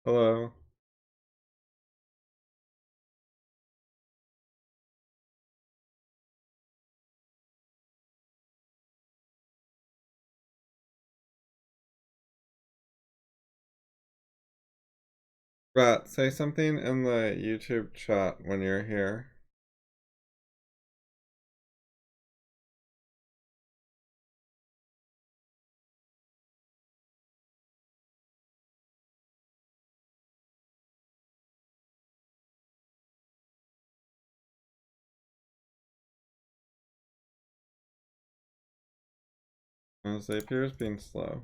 Hello. Rat, say something in the YouTube chat when you're here. Zapier's being slow.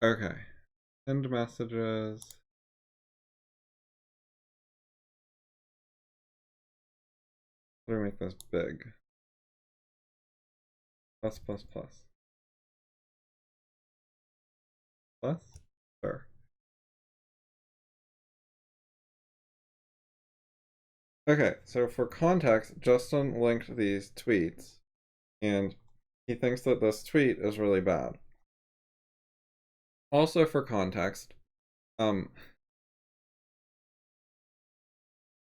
Okay. End messages. How do we make this big? Plus, plus, plus. Plus? Sure. Okay, so for context, Justin linked these tweets, and he thinks that this tweet is really bad. Also for context,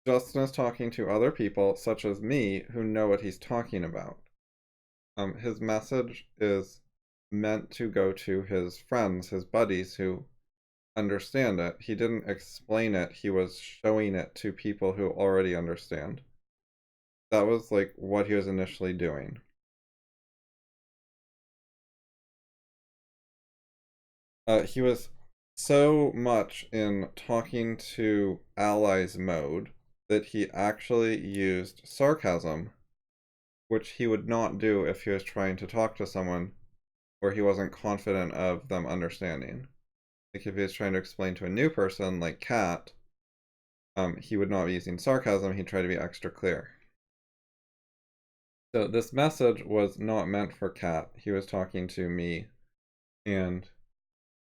Justin is talking to other people, such as me, who know what he's talking about. His message is meant to go to his friends, his buddies who understand it. He didn't explain it, he was showing it to people who already understand. That was like what he was initially doing. He was so much in talking to allies mode that he actually used sarcasm, which he would not do if he was trying to talk to someone where he wasn't confident of them understanding. Like if he was trying to explain to a new person like Cat, he would not be using sarcasm, he'd try to be extra clear. So this message was not meant for Cat. He was talking to me and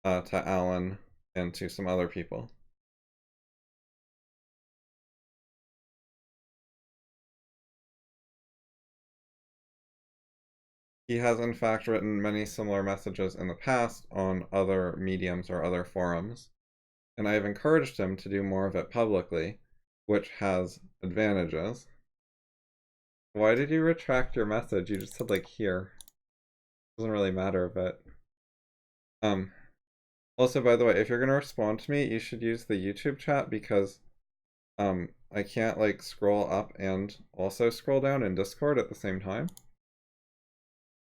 to Alan and to some other people. He has in fact written many similar messages in the past on other mediums or other forums, and I have encouraged him to do more of it publicly, which has advantages. Why did you retract your message? You just said like here. Doesn't really matter, but also, by the way, if you're gonna respond to me, you should use the YouTube chat because I can't like scroll up and also scroll down in Discord at the same time.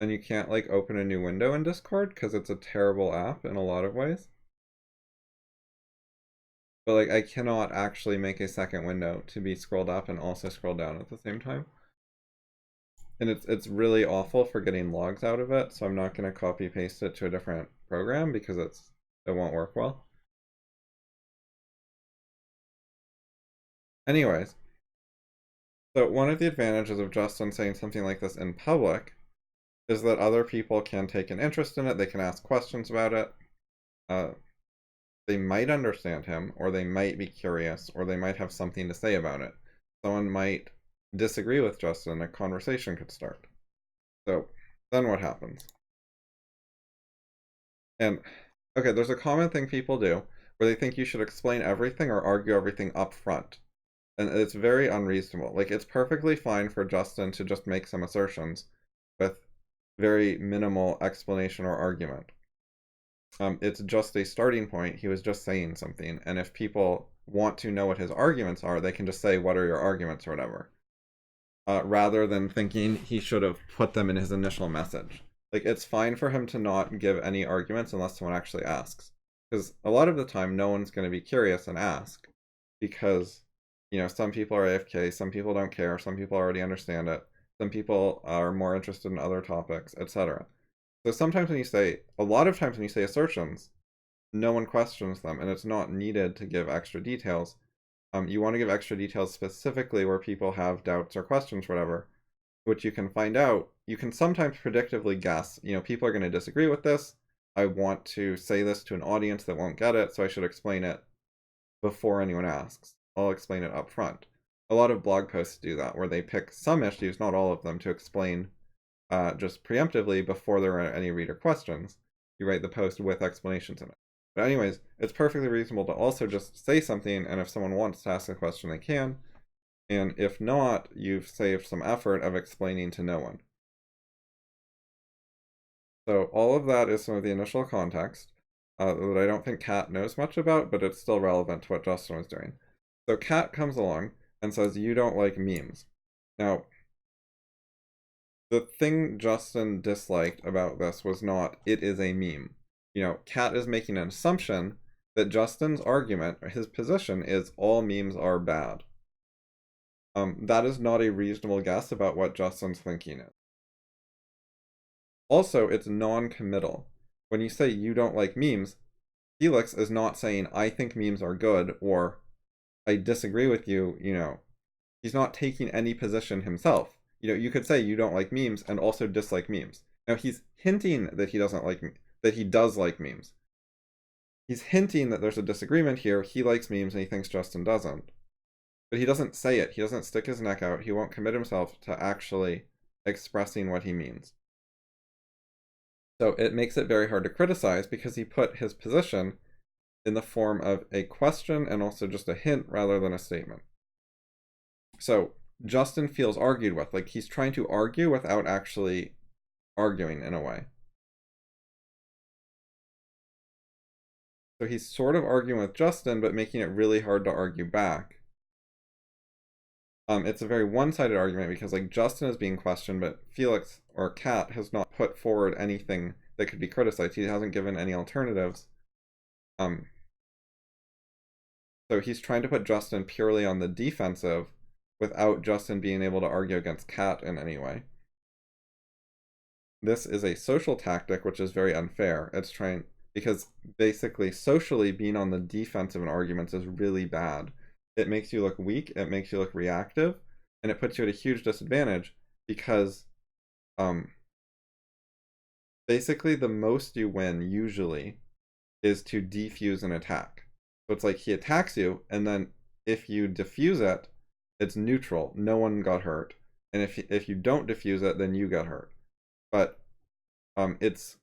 And you can't like open a new window in Discord because it's a terrible app in a lot of ways. But like I cannot actually make a second window to be scrolled up and also scroll down at the same time. And it's really awful for getting logs out of it, so I'm not gonna copy paste it to a different program because it won't work well. Anyways, so one of the advantages of Justin saying something like this in public is that other people can take an interest in it, they can ask questions about it. They might understand him, or they might be curious, or they might have something to say about it. Someone might disagree with Justin, a conversation could start. So then what happens? And okay, there's a common thing people do where they think you should explain everything or argue everything up front. And it's very unreasonable. Like, it's perfectly fine for Justin to just make some assertions with very minimal explanation or argument. It's just a starting point. He was just saying something, and if people want to know what his arguments are, they can just say, "What are your arguments?" or whatever, rather than thinking he should have put them in his initial message. Like, it's fine for him to not give any arguments unless someone actually asks, because a lot of the time, no one's going to be curious and ask, because some people are AFK, some people don't care, some people already understand it, some people are more interested in other topics, etc. So a lot of times when you say assertions, no one questions them, and it's not needed to give extra details. You want to give extra details specifically where people have doubts or questions, whatever, which you can find out. You can sometimes predictively guess, people are going to disagree with this. I want to say this to an audience that won't get it, so I should explain it before anyone asks. I'll explain it up front. A lot of blog posts do that, where they pick some issues, not all of them, to explain just preemptively before there are any reader questions. You write the post with explanations in it. But anyways, it's perfectly reasonable to also just say something, and if someone wants to ask a question, they can. And if not, you've saved some effort of explaining to no one. So all of that is some of the initial context that I don't think Cat knows much about, but it's still relevant to what Justin was doing. So Cat comes along and says, "You don't like memes." Now, the thing Justin disliked about this was not, "it is a meme." Cat is making an assumption that Justin's argument, or his position, is all memes are bad. That is not a reasonable guess about what Justin's thinking is. Also, it's non-committal. When you say you don't like memes, Felix is not saying, "I think memes are good," or "I disagree with you," He's not taking any position himself. You could say you don't like memes and also dislike memes. Now, he's hinting that he doesn't like that he does like memes. He's hinting that there's a disagreement here. He likes memes and he thinks Justin doesn't. But he doesn't say it. He doesn't stick his neck out. He won't commit himself to actually expressing what he means. So it makes it very hard to criticize because he put his position in the form of a question and also just a hint rather than a statement. So Justin feels argued with, like he's trying to argue without actually arguing in a way. So he's sort of arguing with Justin, but making it really hard to argue back. It's a very one-sided argument because Justin is being questioned, but Felix or Cat has not put forward anything that could be criticized. He hasn't given any alternatives. So he's trying to put Justin purely on the defensive without Justin being able to argue against Cat in any way. This is a social tactic, which is very unfair. It's trying, because basically socially being on the defensive in arguments is really bad. It makes you look weak, it makes you look reactive, and it puts you at a huge disadvantage because basically the most you win usually is to defuse an attack. So it's like he attacks you, and then if you defuse it, it's neutral. No one got hurt. And if you don't defuse it, then you got hurt. But it's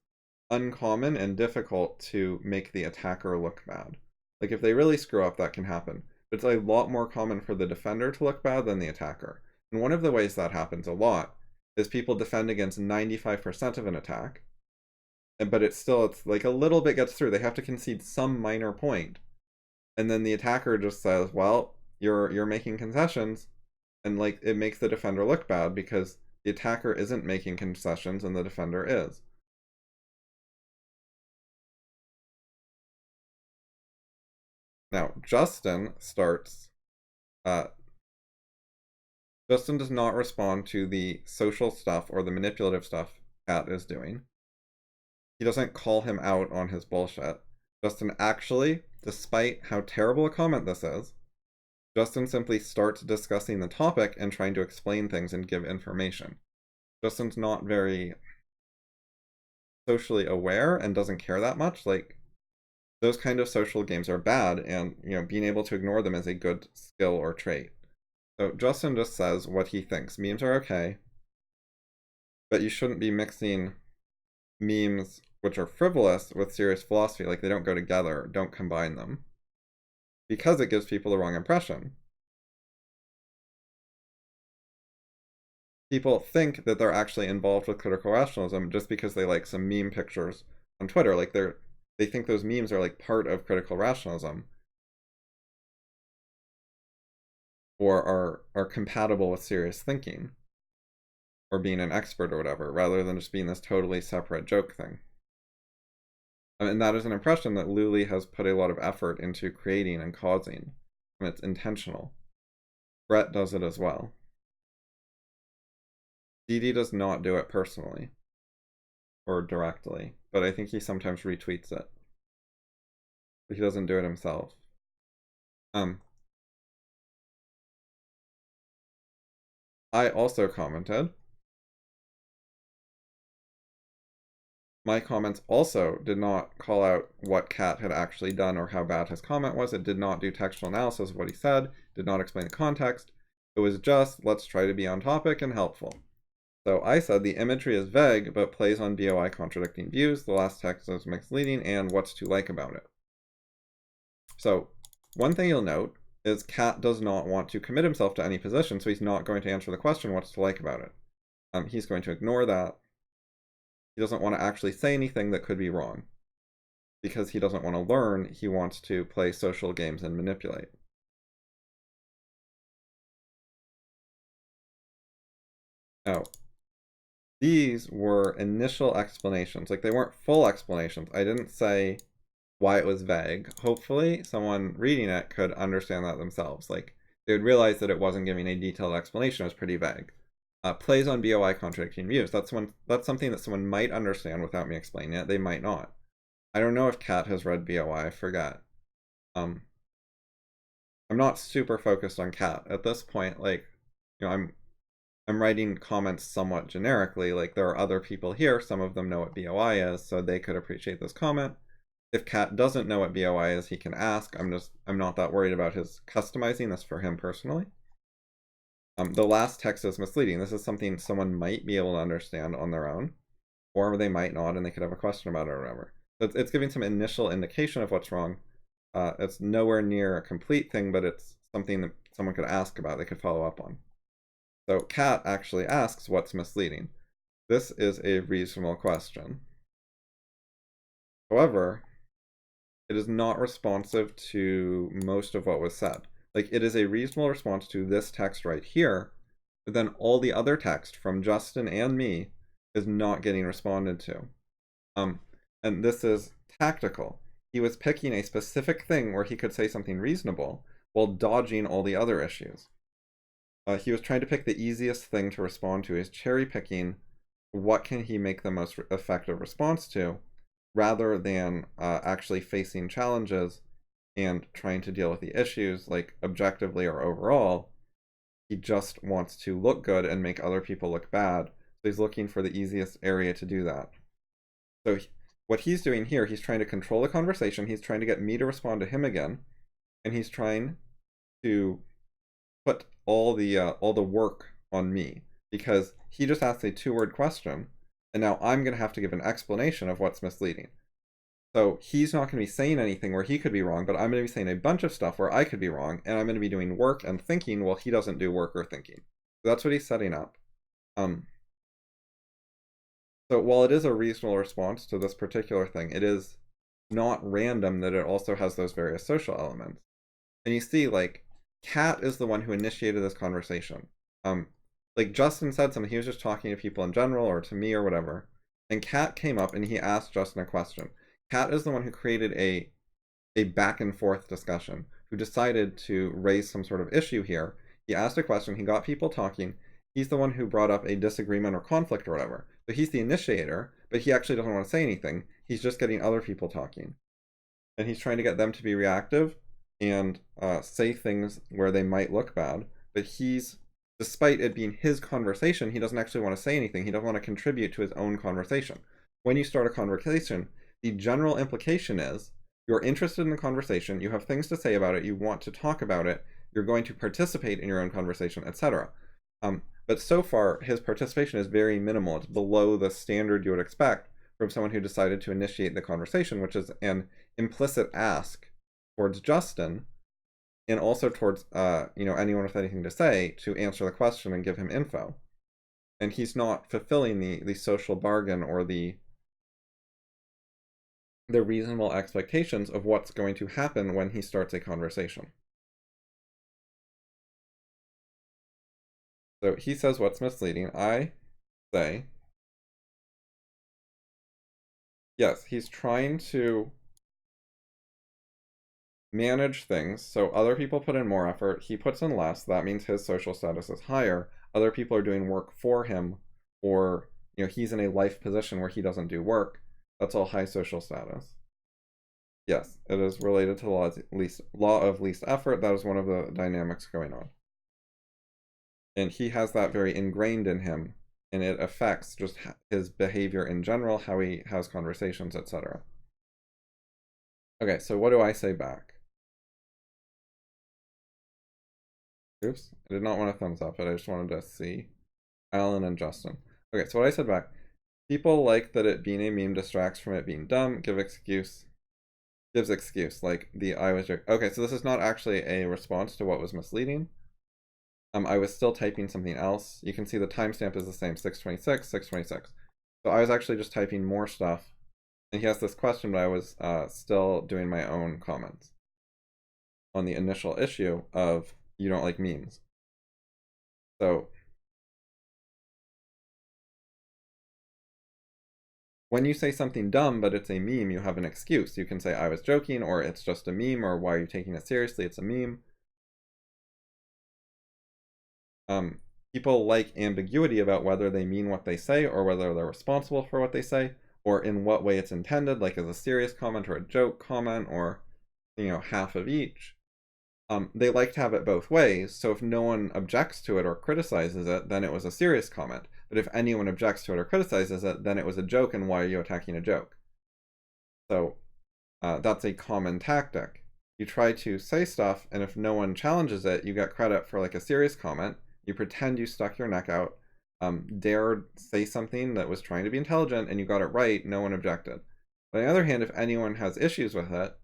uncommon and difficult to make the attacker look bad. If they really screw up, that can happen. But it's a lot more common for the defender to look bad than the attacker. And one of the ways that happens a lot is people defend against 95% of an attack, but it's like a little bit gets through. They have to concede some minor point. And then the attacker just says, "Well, you're making concessions," and it makes the defender look bad because the attacker isn't making concessions and the defender is. Now, Justin starts, Justin does not respond to the social stuff or the manipulative stuff Cat is doing. He doesn't call him out on his bullshit. Justin actually, despite how terrible a comment this is, Justin simply starts discussing the topic and trying to explain things and give information. Justin's not very socially aware and doesn't care that much. Those kind of social games are bad, and being able to ignore them is a good skill or trait. So Justin just says what he thinks. Memes are okay, but you shouldn't be mixing memes which are frivolous with serious philosophy. They don't go together. Don't combine them, because it gives people the wrong impression. people think that they're actually involved with critical rationalism just because they like some meme pictures on Twitter. Like they think those memes are like part of critical rationalism or are compatible with serious thinking or being an expert or whatever, rather than just being this totally separate joke thing. And that is an impression that Lulie has put a lot of effort into creating and causing, and it's intentional. Brett does it as well. Didi does not do it personally or directly, but I think he sometimes retweets it. But he doesn't do it himself. I also commented. My comments also did not call out what Cat had actually done or how bad his comment was. It did not do textual analysis of what he said, did not explain the context. It was just, let's try to be on topic and helpful. So I said the imagery is vague, but plays on BOI contradicting views. The last text is misleading, and what's to like about it? So one thing you'll note is Cat does not want to commit himself to any position, so he's not going to answer the question, what's to like about it? He's going to ignore that. He doesn't want to actually say anything that could be wrong. Because he doesn't want to learn, he wants to play social games and manipulate. Now, these were initial explanations. Like, they weren't full explanations. I didn't say why it was vague. Hopefully, someone reading it could understand that themselves. Like, they would realize that it wasn't giving a detailed explanation. It was pretty vague. Plays on BOI contradicting views. That's something that someone might understand without me explaining it. They might not. I don't know if Cat has read BOI. I forget. I'm not super focused on Cat at this point. Like, you know, I'm writing comments somewhat generically. Like, there are other people here. Some of them know what BOI is, so they could appreciate this comment. If Cat doesn't know what BOI is, he can ask. I'm not that worried about his customizing this for him personally. The last text is misleading. This is something someone might be able to understand on their own, or they might not, and they could have a question about it or whatever. So it's giving some initial indication of what's wrong. It's nowhere near a complete thing, but it's something that someone could ask about, they could follow up on. So Cat actually asks, what's misleading? This is a reasonable question. However, it is not responsive to most of what was said. Like, it is a reasonable response to this text right here, but then all the other text from Justin and me is not getting responded to. And this is tactical. He was picking a specific thing where he could say something reasonable while dodging all the other issues. He was trying to pick the easiest thing to respond to. He's cherry picking what can he make the most effective response to, rather than actually facing challenges and trying to deal with the issues, like objectively or overall. He just wants to look good and make other people look bad. So he's looking for the easiest area to do that. So what he's doing here, he's trying to control the conversation. He's trying to get me to respond to him again. And he's trying to put all the work on me, because he just asked a 2-word question, and now I'm going to have to give an explanation of what's misleading. So he's not going to be saying anything where he could be wrong, but I'm going to be saying a bunch of stuff where I could be wrong, and I'm going to be doing work and thinking while he doesn't do work or thinking. So that's what he's setting up. So while it is a reasonable response to this particular thing, it is not random that it also has those various social elements. And you see, like, Cat is the one who initiated this conversation. Like, Justin said something, he was just talking to people in general or to me or whatever, and Cat came up and he asked Justin a question. Cat is the one who created a back and forth discussion, who decided to raise some sort of issue here. He asked a question, he got people talking, he's the one who brought up a disagreement or conflict or whatever. So he's the initiator, but he actually doesn't want to say anything. He's just getting other people talking. And he's trying to get them to be reactive and say things where they might look bad, but despite it being his conversation, he doesn't actually want to say anything. He doesn't want to contribute to his own conversation. When you start a conversation, the general implication is you're interested in the conversation, you have things to say about it, you want to talk about it, you're going to participate in your own conversation, etc. But so far, his participation is very minimal. It's below the standard you would expect from someone who decided to initiate the conversation, which is an implicit ask towards Justin, and also towards anyone with anything to say, to answer the question and give him info. And he's not fulfilling the social bargain or the reasonable expectations of what's going to happen when he starts a conversation. So he says what's misleading. I say, yes, he's trying to manage things. So other people put in more effort. He puts in less. That means his social status is higher. Other people are doing work for him, or he's in a life position where he doesn't do work. That's all high social status. Yes, it is related to the law of least effort. That is one of the dynamics going on. And he has that very ingrained in him, and it affects just his behavior in general, how he has conversations, etc. Okay, so what do I say back? Oops, I did not want a thumbs up, but I just wanted to see Alan and Justin. Okay, so what I said back, people like that it being a meme distracts from it being dumb, gives excuse, like the I was joking. Okay, so this is not actually a response to what was misleading. I was still typing something else. You can see the timestamp is the same, 626, 626. So I was actually just typing more stuff. And he asked this question, but I was still doing my own comments on the initial issue of you don't like memes. So when you say something dumb, but it's a meme, you have an excuse. You can say, I was joking, or it's just a meme, or why are you taking it seriously? It's a meme. People like ambiguity about whether they mean what they say, or whether they're responsible for what they say, or in what way it's intended, like as a serious comment or a joke comment, or half of each. They like to have it both ways, so if no one objects to it or criticizes it, then it was a serious comment. But if anyone objects to it or criticizes it, then it was a joke, and why are you attacking a joke? So that's a common tactic. You try to say stuff, and if no one challenges it, you get credit for like a serious comment. You pretend you stuck your neck out, dared say something that was trying to be intelligent, and you got it right, no one objected. But on the other hand, if anyone has issues with it,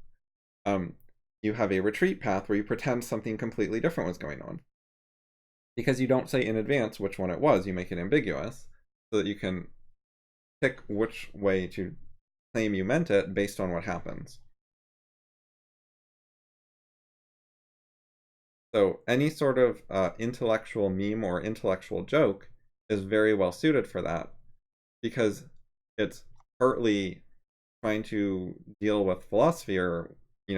you have a retreat path where you pretend something completely different was going on. Because you don't say in advance which one it was, you make it ambiguous so that you can pick which way to claim you meant it based on what happens. So any sort of intellectual meme or intellectual joke is very well suited for that because it's partly trying to deal with philosophy or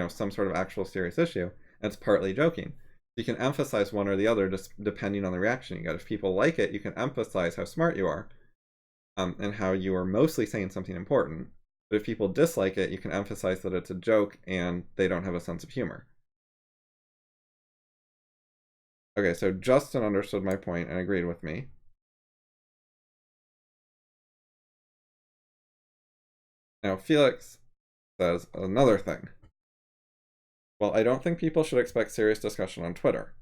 some sort of actual serious issue, and it's partly joking. You can emphasize one or the other just depending on the reaction you get. If people like it, you can emphasize how smart you are and how you are mostly saying something important. But if people dislike it, you can emphasize that it's a joke and they don't have a sense of humor. Okay, so Justin understood my point and agreed with me. Now Felix says another thing. Well, I don't think people should expect serious discussion on Twitter.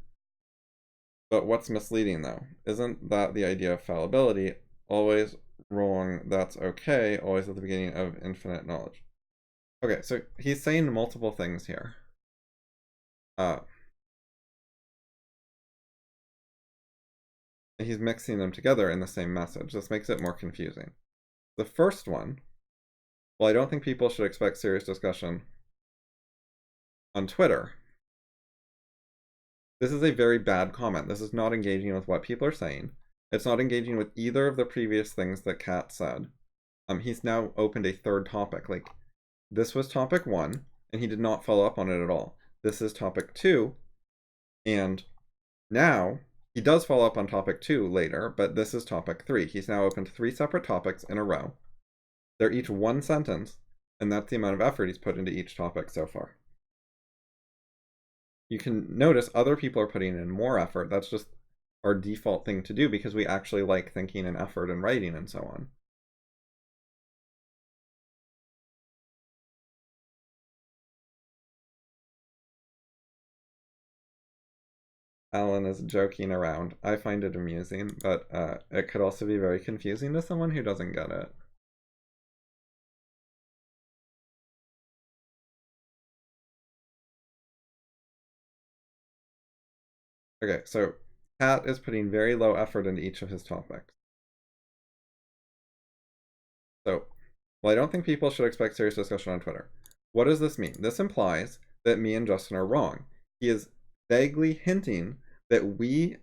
But what's misleading, though? Isn't that the idea of fallibility? Always wrong, that's okay, always at the beginning of infinite knowledge. Okay, so he's saying multiple things here. He's mixing them together in the same message. This makes it more confusing. The first one, well, I don't think people should expect serious discussion on Twitter. This is a very bad comment. This is not engaging with what people are saying. It's not engaging with either of the previous things that Cat said. He's now opened a third topic. Like, this was topic 1, and he did not follow up on it at all. This is topic 2, and now he does follow up on topic 2 later, but this is topic 3. He's now opened 3 separate topics in a row. They're each one sentence, and that's the amount of effort he's put into each topic so far. You can notice other people are putting in more effort. That's just our default thing to do because we actually like thinking and effort and writing and so on. Alan is joking around. I find it amusing, but it could also be very confusing to someone who doesn't get it. Okay, so Cat is putting very low effort into each of his topics. So, well, I don't think people should expect serious discussion on Twitter. What does this mean? This implies that me and Justin are wrong. He is vaguely hinting that we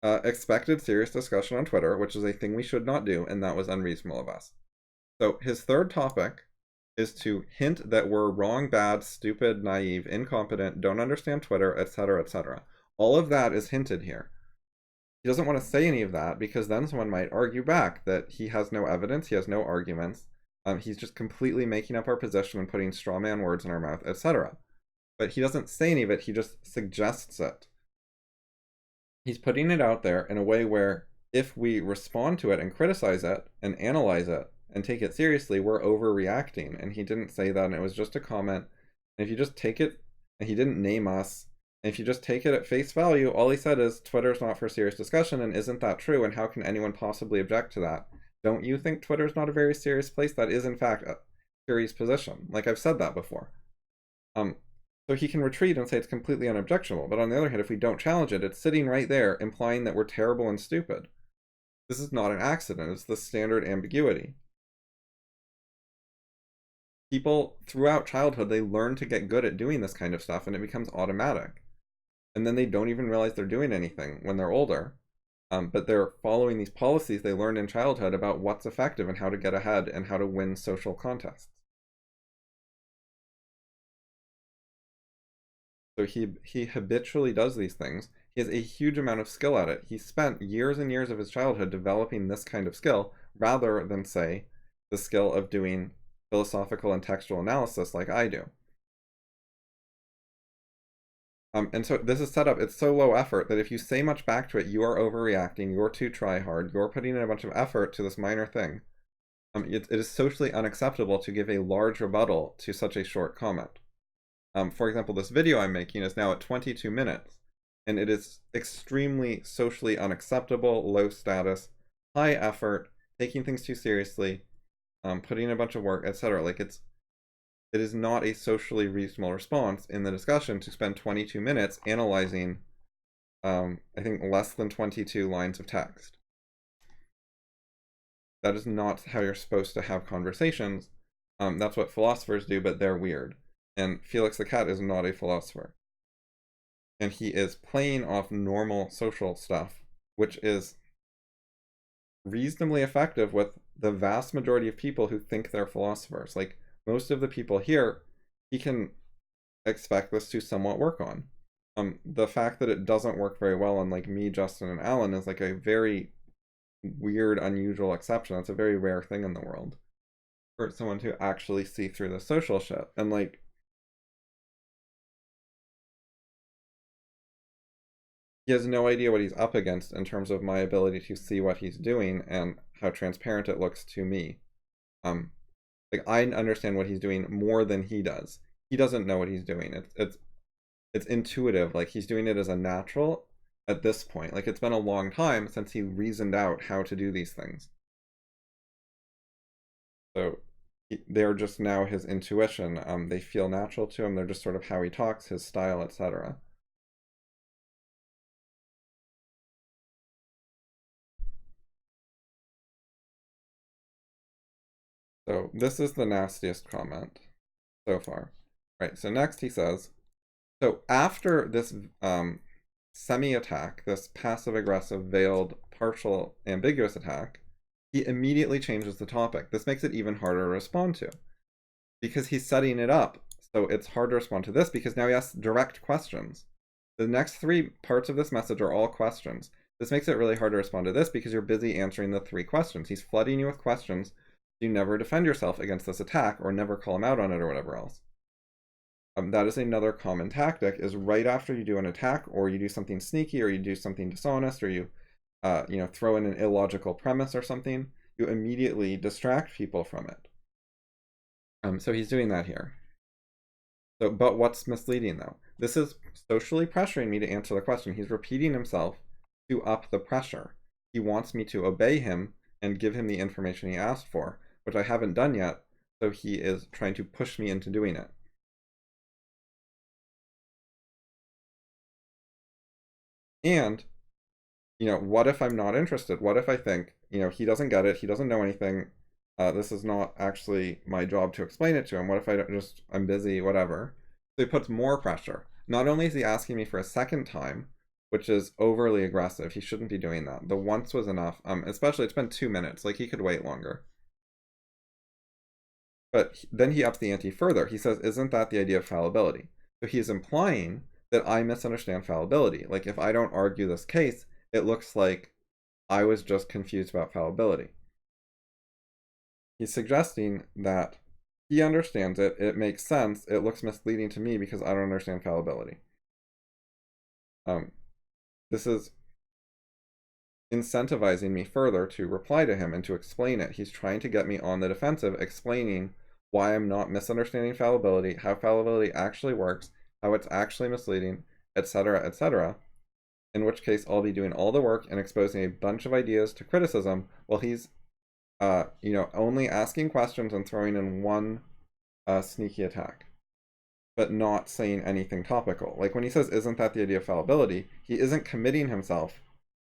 expected serious discussion on Twitter, which is a thing we should not do, and that was unreasonable of us. So his third topic is to hint that we're wrong, bad, stupid, naive, incompetent, don't understand Twitter, etc., etc. All of that is hinted here. He doesn't want to say any of that because then someone might argue back that he has no evidence, he has no arguments, he's just completely making up our position and putting straw man words in our mouth, etc. But he doesn't say any of it, he just suggests it. He's putting it out there in a way where if we respond to it and criticize it and analyze it and take it seriously, we're overreacting. And he didn't say that, and it was just a comment. And if you just take it, and he didn't name us, and if you just take it at face value, all he said is Twitter's not for serious discussion, and isn't that true? And how can anyone possibly object to that? Don't you think Twitter's not a very serious place? That is, in fact, Curi's position. Like, I've said that before. So he can retreat and say it's completely unobjectionable. But on the other hand, if we don't challenge it, it's sitting right there, implying that we're terrible and stupid. This is not an accident. It's the standard ambiguity. People, throughout childhood, they learn to get good at doing this kind of stuff, and it becomes automatic. And then they don't even realize they're doing anything when they're older. But they're following these policies they learned in childhood about what's effective and how to get ahead and how to win social contests. So he habitually does these things. He has a huge amount of skill at it. He spent years and years of his childhood developing this kind of skill rather than, say, the skill of doing philosophical and textual analysis like I do. And so this is set up, it's so low effort that if you say much back to it, you are overreacting, you're too try hard, you're putting in a bunch of effort to this minor thing. It is socially unacceptable to give a large rebuttal to such a short comment. For example, this video I'm making is now at 22 minutes, and it is extremely socially unacceptable, low status, high effort, taking things too seriously, putting in a bunch of work, etc. Like it is not a socially reasonable response in the discussion to spend 22 minutes analyzing, I think, less than 22 lines of text. That is not how you're supposed to have conversations. That's what philosophers do, but they're weird. And Felix the Cat is not a philosopher. And he is playing off normal social stuff, which is reasonably effective with the vast majority of people who think they're philosophers. Like, most of the people here, he can expect this to somewhat work on. The fact that it doesn't work very well on, like, me, Justin, and Alan is like a very weird, unusual exception. That's a very rare thing in the world for someone to actually see through the social shit. And, like, he has no idea what he's up against in terms of my ability to see what he's doing and how transparent it looks to me. Like, I understand what he's doing more than he does. He doesn't know what he's doing. It's intuitive. Like, he's doing it as a natural at this point. Like, it's been a long time since he reasoned out how to do these things. So they're just now his intuition. They feel natural to him. They're just sort of how he talks, his style, etc. So this is the nastiest comment so far. Right, so next he says, so after this semi-attack, this passive-aggressive, veiled, partial, ambiguous attack, he immediately changes the topic. This makes it even harder to respond to because he's setting it up. So it's hard to respond to this because now he asks direct questions. The next three parts of this message are all questions. This makes it really hard to respond to this because you're busy answering the three questions. He's flooding you with questions. You never defend yourself against this attack or never call him out on it or whatever else. That is another common tactic, is right after you do an attack or you do something sneaky or you do something dishonest or you throw in an illogical premise or something, you immediately distract people from it. So he's doing that here. So, but what's misleading though? This is socially pressuring me to answer the question. He's repeating himself to up the pressure. He wants me to obey him and give him the information he asked for, which I haven't done yet, so he is trying to push me into doing it. And, what if I'm not interested? What if I think, he doesn't get it, he doesn't know anything, This is not actually my job to explain it to him. What if I don't just, I'm busy, whatever. So he puts more pressure. Not only is he asking me for a second time, which is overly aggressive. He shouldn't be doing that. The once was enough. Especially it's been 2 minutes. Like, he could wait longer. But then he ups the ante further. He says, isn't that the idea of fallibility? So he's implying that I misunderstand fallibility. Like, if I don't argue this case, it looks like I was just confused about fallibility. He's suggesting that he understands it, it makes sense, it looks misleading to me because I don't understand fallibility. This is incentivizing me further to reply to him and to explain it. He's trying to get me on the defensive, explaining why I'm not misunderstanding fallibility, how fallibility actually works, how it's actually misleading, etc., etc. In which case, I'll be doing all the work and exposing a bunch of ideas to criticism while he's, only asking questions and throwing in one sneaky attack, but not saying anything topical. Like, when he says, isn't that the idea of fallibility, he isn't committing himself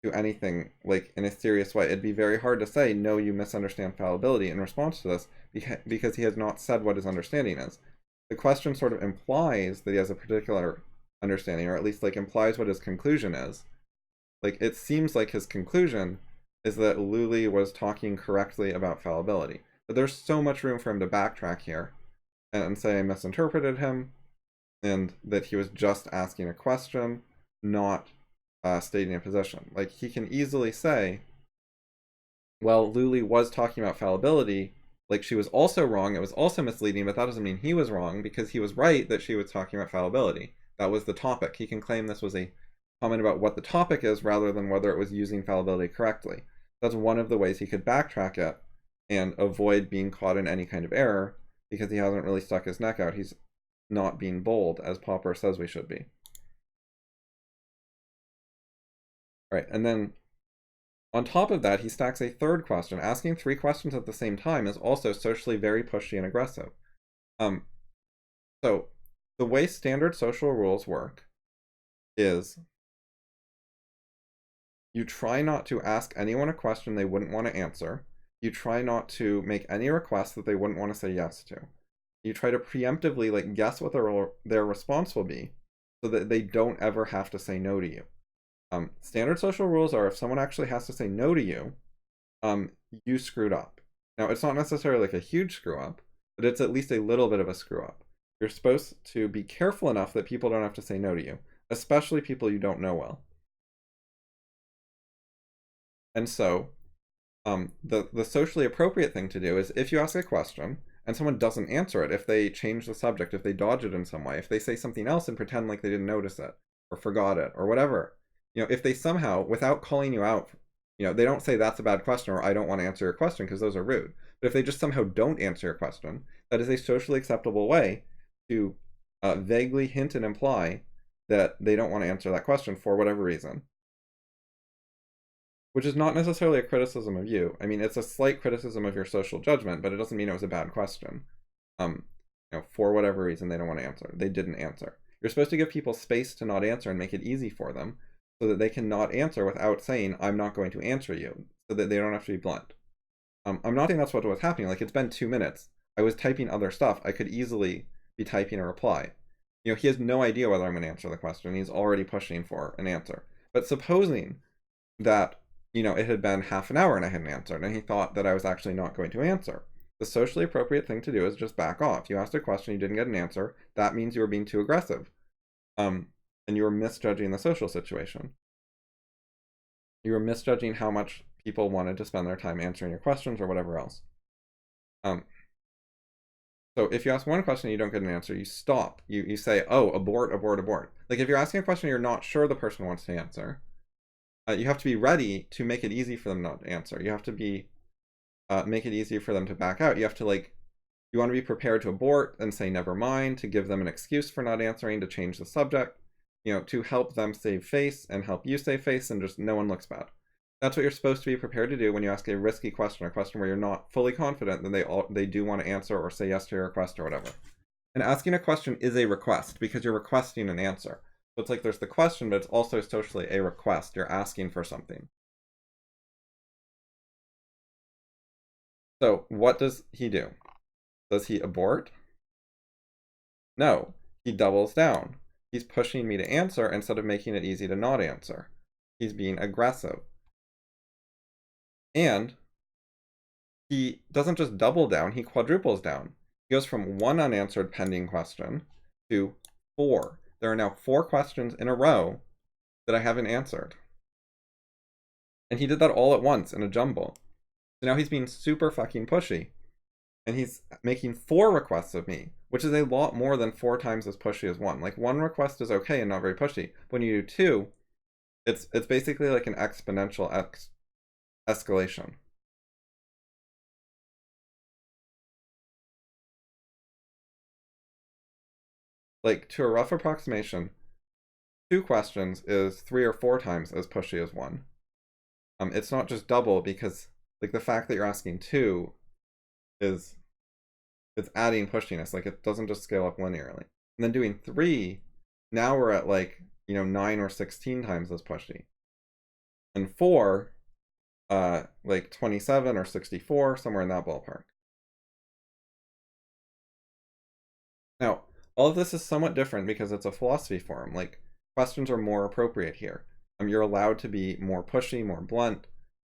to anything, like, in a serious way. It'd be very hard to say, no, you misunderstand fallibility in response to this, because he has not said what his understanding is. The question sort of implies that he has a particular understanding, or at least, like, implies what his conclusion is. Like, it seems like his conclusion is that Lulie was talking correctly about fallibility. But there's so much room for him to backtrack here and say I misinterpreted him, and that he was just asking a question, not stating a position. Like, he can easily say, well, Lulie was talking about fallibility, like, she was also wrong, it was also misleading, but that doesn't mean he was wrong, because he was right that she was talking about fallibility. That was the topic. He can claim this was a comment about what the topic is rather than whether it was using fallibility correctly. That's one of the ways he could backtrack it and avoid being caught in any kind of error, because he hasn't really stuck his neck out. He's not being bold, as Popper says we should be. All right, and then on top of that, he stacks a third question. Asking 3 questions at the same time is also socially very pushy and aggressive. So the way standard social rules work is you try not to ask anyone a question they wouldn't want to answer. You try not to make any requests that they wouldn't want to say yes to. You try to preemptively, like, guess what their response will be so that they don't ever have to say no to you. Standard social rules are, if someone actually has to say no to you, you screwed up. Now, it's not necessarily like a huge screw up, but it's at least a little bit of a screw up. You're supposed to be careful enough that people don't have to say no to you, especially people you don't know well. And so, the socially appropriate thing to do is, if you ask a question and someone doesn't answer it, if they change the subject, if they dodge it in some way, if they say something else and pretend like they didn't notice it or forgot it or whatever, if they somehow, without calling you out, they don't say that's a bad question or I don't want to answer your question, because those are rude. But if they just somehow don't answer your question, that is a socially acceptable way to vaguely hint and imply that they don't want to answer that question for whatever reason. Which is not necessarily a criticism of you. I mean, it's a slight criticism of your social judgment, but it doesn't mean it was a bad question. For whatever reason, they don't want to answer. They didn't answer. You're supposed to give people space to not answer and make it easy for them so that they can not answer without saying, I'm not going to answer you, so that they don't have to be blunt. I'm not saying that's what was happening. Like, it's been 2 minutes. I was typing other stuff. I could easily be typing a reply. He has no idea whether I'm going to answer the question. He's already pushing for an answer. But supposing that it had been half an hour and I hadn't answered, and he thought that I was actually not going to answer. The socially appropriate thing to do is just back off. You asked a question, you didn't get an answer. That means you were being too aggressive. And you were misjudging the social situation. You were misjudging how much people wanted to spend their time answering your questions or whatever else. So if you ask one question and you don't get an answer, you stop. You say, oh, abort, abort, abort. Like, if you're asking a question you're not sure the person wants to answer, you have to be ready to make it easy for them not to answer. You have to be make it easy for them to back out. You have to, you want to be prepared to abort and say never mind, to give them an excuse for not answering, to change the subject, to help them save face and help you save face, and just no one looks bad. That's what you're supposed to be prepared to do when you ask a risky question, a question where you're not fully confident that they do want to answer or say yes to your request or whatever. And asking a question is a request because you're requesting an answer. So it's like there's the question, but it's also socially a request. You're asking for something. So what does he do? Does he abort? No, he doubles down. He's pushing me to answer instead of making it easy to not answer. He's being aggressive. And he doesn't just double down, he quadruples down. He goes from 1 unanswered pending question to 4. There are now 4 questions in a row that I haven't answered. And he did that all at once in a jumble. So now he's being super fucking pushy. And he's making 4 requests of me, which is a lot more than 4 times as pushy as 1. Like 1 request is okay and not very pushy. When you do 2, it's basically like an exponential escalation. Like, to a rough approximation, 2 questions is 3 or 4 times as pushy as 1. It's not just double, because like the fact that you're asking 2 is it's adding pushiness. Like, it doesn't just scale up linearly. And then doing 3, now we're at like, 9 or 16 times as pushy. And 4, like 27 or 64, somewhere in that ballpark. Now, all of this is somewhat different because it's a philosophy forum. Like, questions are more appropriate here. You're allowed to be more pushy, more blunt.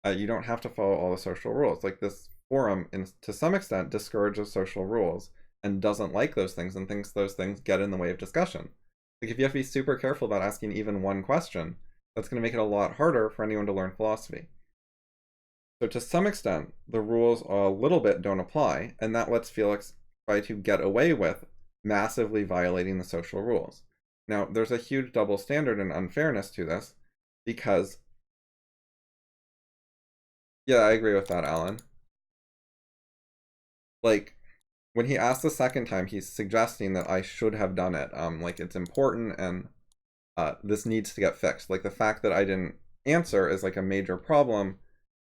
You don't have to follow all the social rules. Like, this forum, to some extent, discourages social rules and doesn't like those things and thinks those things get in the way of discussion. Like, if you have to be super careful about asking even 1 question, that's going to make it a lot harder for anyone to learn philosophy. So to some extent, the rules a little bit don't apply, and that lets Felix try to get away with massively violating the social rules. Now, there's a huge double standard and unfairness to this, because yeah, I agree with that, Alan. Like, when he asked the second time, he's suggesting that I should have done it. Like, it's important and this needs to get fixed. Like, the fact that I didn't answer is like a major problem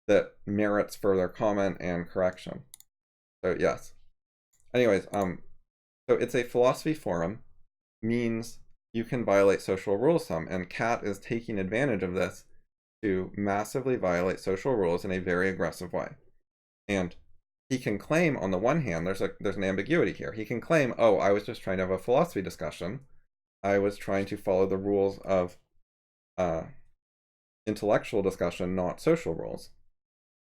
that merits further comment and correction. So yes. Anyways, so it's a philosophy forum, means you can violate social rules some, and Cat is taking advantage of this to massively violate social rules in a very aggressive way. And he can claim, on the one hand, there's an ambiguity here. He can claim, oh, I was just trying to have a philosophy discussion. I was trying to follow the rules of intellectual discussion, not social rules.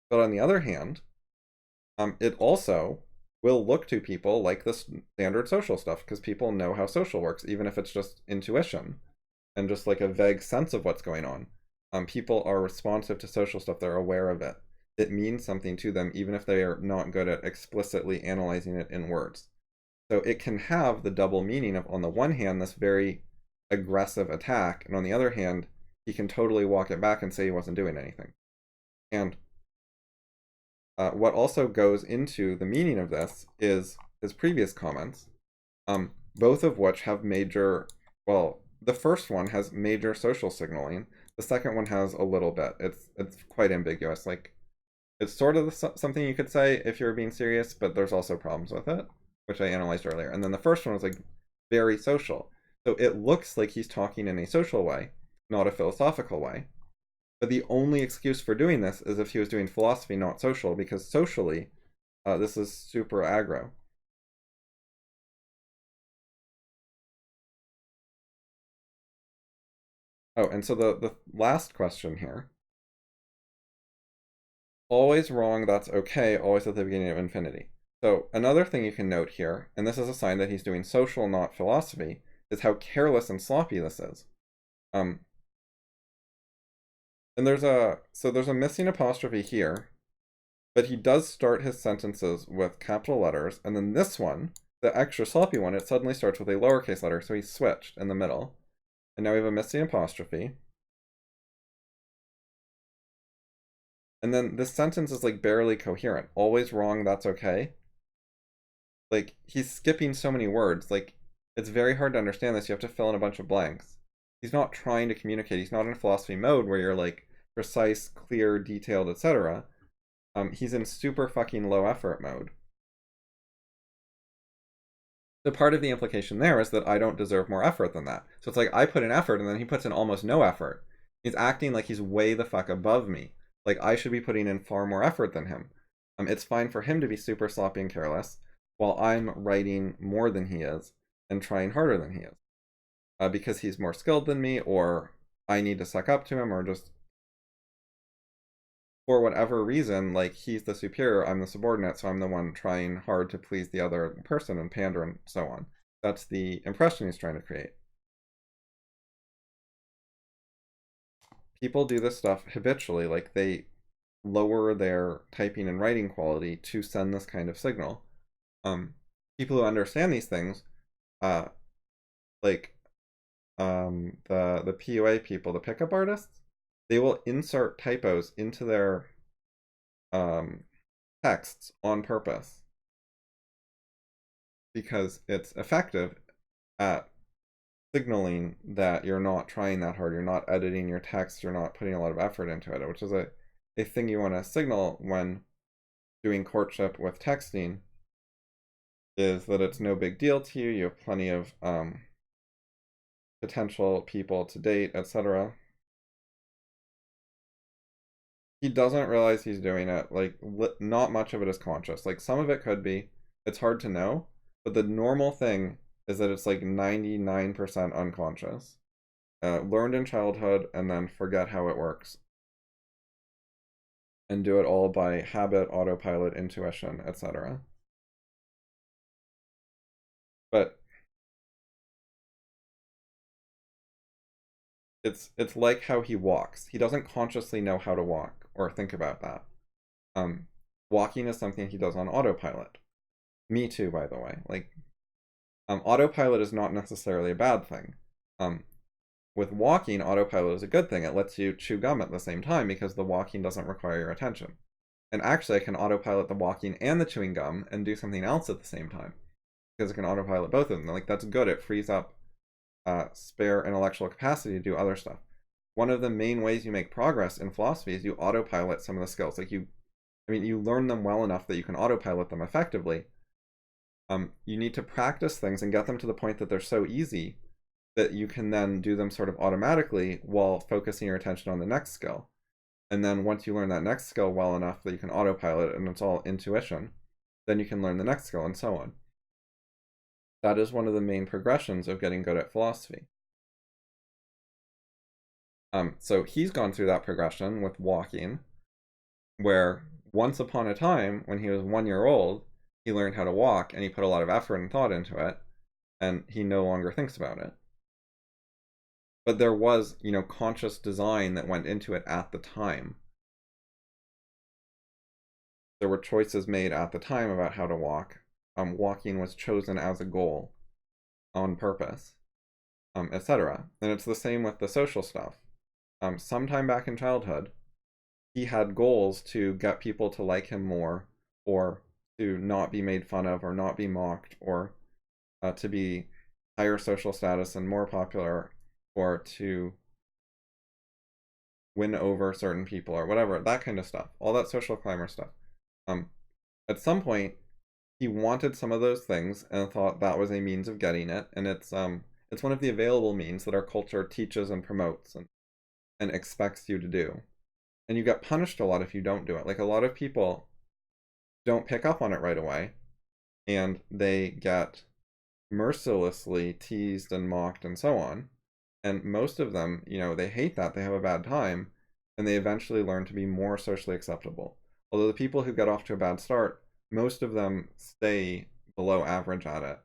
But on the other hand, it also will look to people like the standard social stuff, because people know how social works, even if it's just intuition and just like a vague sense of what's going on. People are responsive to social stuff. They're aware of it. It means something to them, even if they are not good at explicitly analyzing it in words. So it can have the double meaning of, on the one hand, this very aggressive attack, and on the other hand, he can totally walk it back and say he wasn't doing anything. And what also goes into the meaning of this is his previous comments, both of which have major, well, the first one has major social signaling. The second one has a little bit. It's quite ambiguous. Like, it's sort of something you could say if you're being serious, but there's also problems with it, which I analyzed earlier. And then the first one was like very social. So it looks like he's talking in a social way, not a philosophical way. But the only excuse for doing this is if he was doing philosophy, not social, because socially, this is super aggro. Oh, and so the last question here. Always wrong, that's okay, always at the beginning of infinity. So another thing you can note here, and this is a sign that he's doing social, not philosophy, is how careless and sloppy this is. And there's a missing apostrophe here, but he does start his sentences with capital letters, and then this one, the extra sloppy one, it suddenly starts with a lowercase letter, so he's switched in the middle. And now we have a missing apostrophe. And then this sentence is like barely coherent. Always wrong, that's okay. Like, he's skipping so many words. Like, it's very hard to understand this. You have to fill in a bunch of blanks. He's not trying to communicate. He's not in philosophy mode where you're like precise, clear, detailed, etc. He's in super fucking low effort mode. So part of the implication there is that I don't deserve more effort than that. So it's like I put in effort and then he puts in almost no effort. He's acting like he's way the fuck above me. Like, I should be putting in far more effort than him. It's fine for him to be super sloppy and careless while I'm writing more than he is and trying harder than he is, because he's more skilled than me, or I need to suck up to him, or just for whatever reason, like he's the superior, I'm the subordinate, so I'm the one trying hard to please the other person and pander and so on. That's the impression he's trying to create. People do this stuff habitually, like they lower their typing and writing quality to send this kind of signal. People who understand these things, uh, like the PUA people, the pickup artists, they will insert typos into their texts on purpose because it's effective at signaling that you're not trying that hard, you're not editing your text, you're not putting a lot of effort into it, which is a thing you want to signal when doing courtship with texting, is that it's no big deal to you, you have plenty of potential people to date, etc. He doesn't realize he's doing it. Like, not much of it is conscious. Like, some of it could be. It's hard to know. But the normal thing is that it's like 99% unconscious. Learned in childhood and then forget how it works. And do it all by habit, autopilot, intuition, etc. But it's like how he walks. He doesn't consciously know how to walk or think about that. Walking is something he does on autopilot. Me too, by the way. Like, autopilot is not necessarily a bad thing. With walking, autopilot is a good thing. It lets you chew gum at the same time because the walking doesn't require your attention. And actually, I can autopilot the walking and the chewing gum and do something else at the same time because it can autopilot both of them. Like, that's good. It frees up spare intellectual capacity to do other stuff. One of the main ways you make progress in philosophy is you autopilot some of the skills. Like, you learn them well enough that you can autopilot them effectively. You need to practice things and get them to the point that they're so easy that you can then do them sort of automatically while focusing your attention on the next skill. And then once you learn that next skill well enough that you can autopilot it and it's all intuition, then you can learn the next skill and so on. That is one of the main progressions of getting good at philosophy. So he's gone through that progression with walking, where once upon a time, when he was 1 year old, he learned how to walk and he put a lot of effort and thought into it, and he no longer thinks about it. But there was, conscious design that went into it at the time. There were choices made at the time about how to walk. Walking was chosen as a goal on purpose, etc. And it's the same with the social stuff. Sometime back in childhood, he had goals to get people to like him more, or to not be made fun of, or not be mocked, or to be higher social status and more popular, or to win over certain people, or whatever, that kind of stuff. All that social climber stuff. At some point, he wanted some of those things and thought that was a means of getting it, and it's one of the available means that our culture teaches and promotes and expects you to do. And you get punished a lot if you don't do it. Like, a lot of people don't pick up on it right away, and they get mercilessly teased and mocked and so on. And most of them, they hate that. They have a bad time, and they eventually learn to be more socially acceptable. Although the people who get off to a bad start, most of them stay below average at it,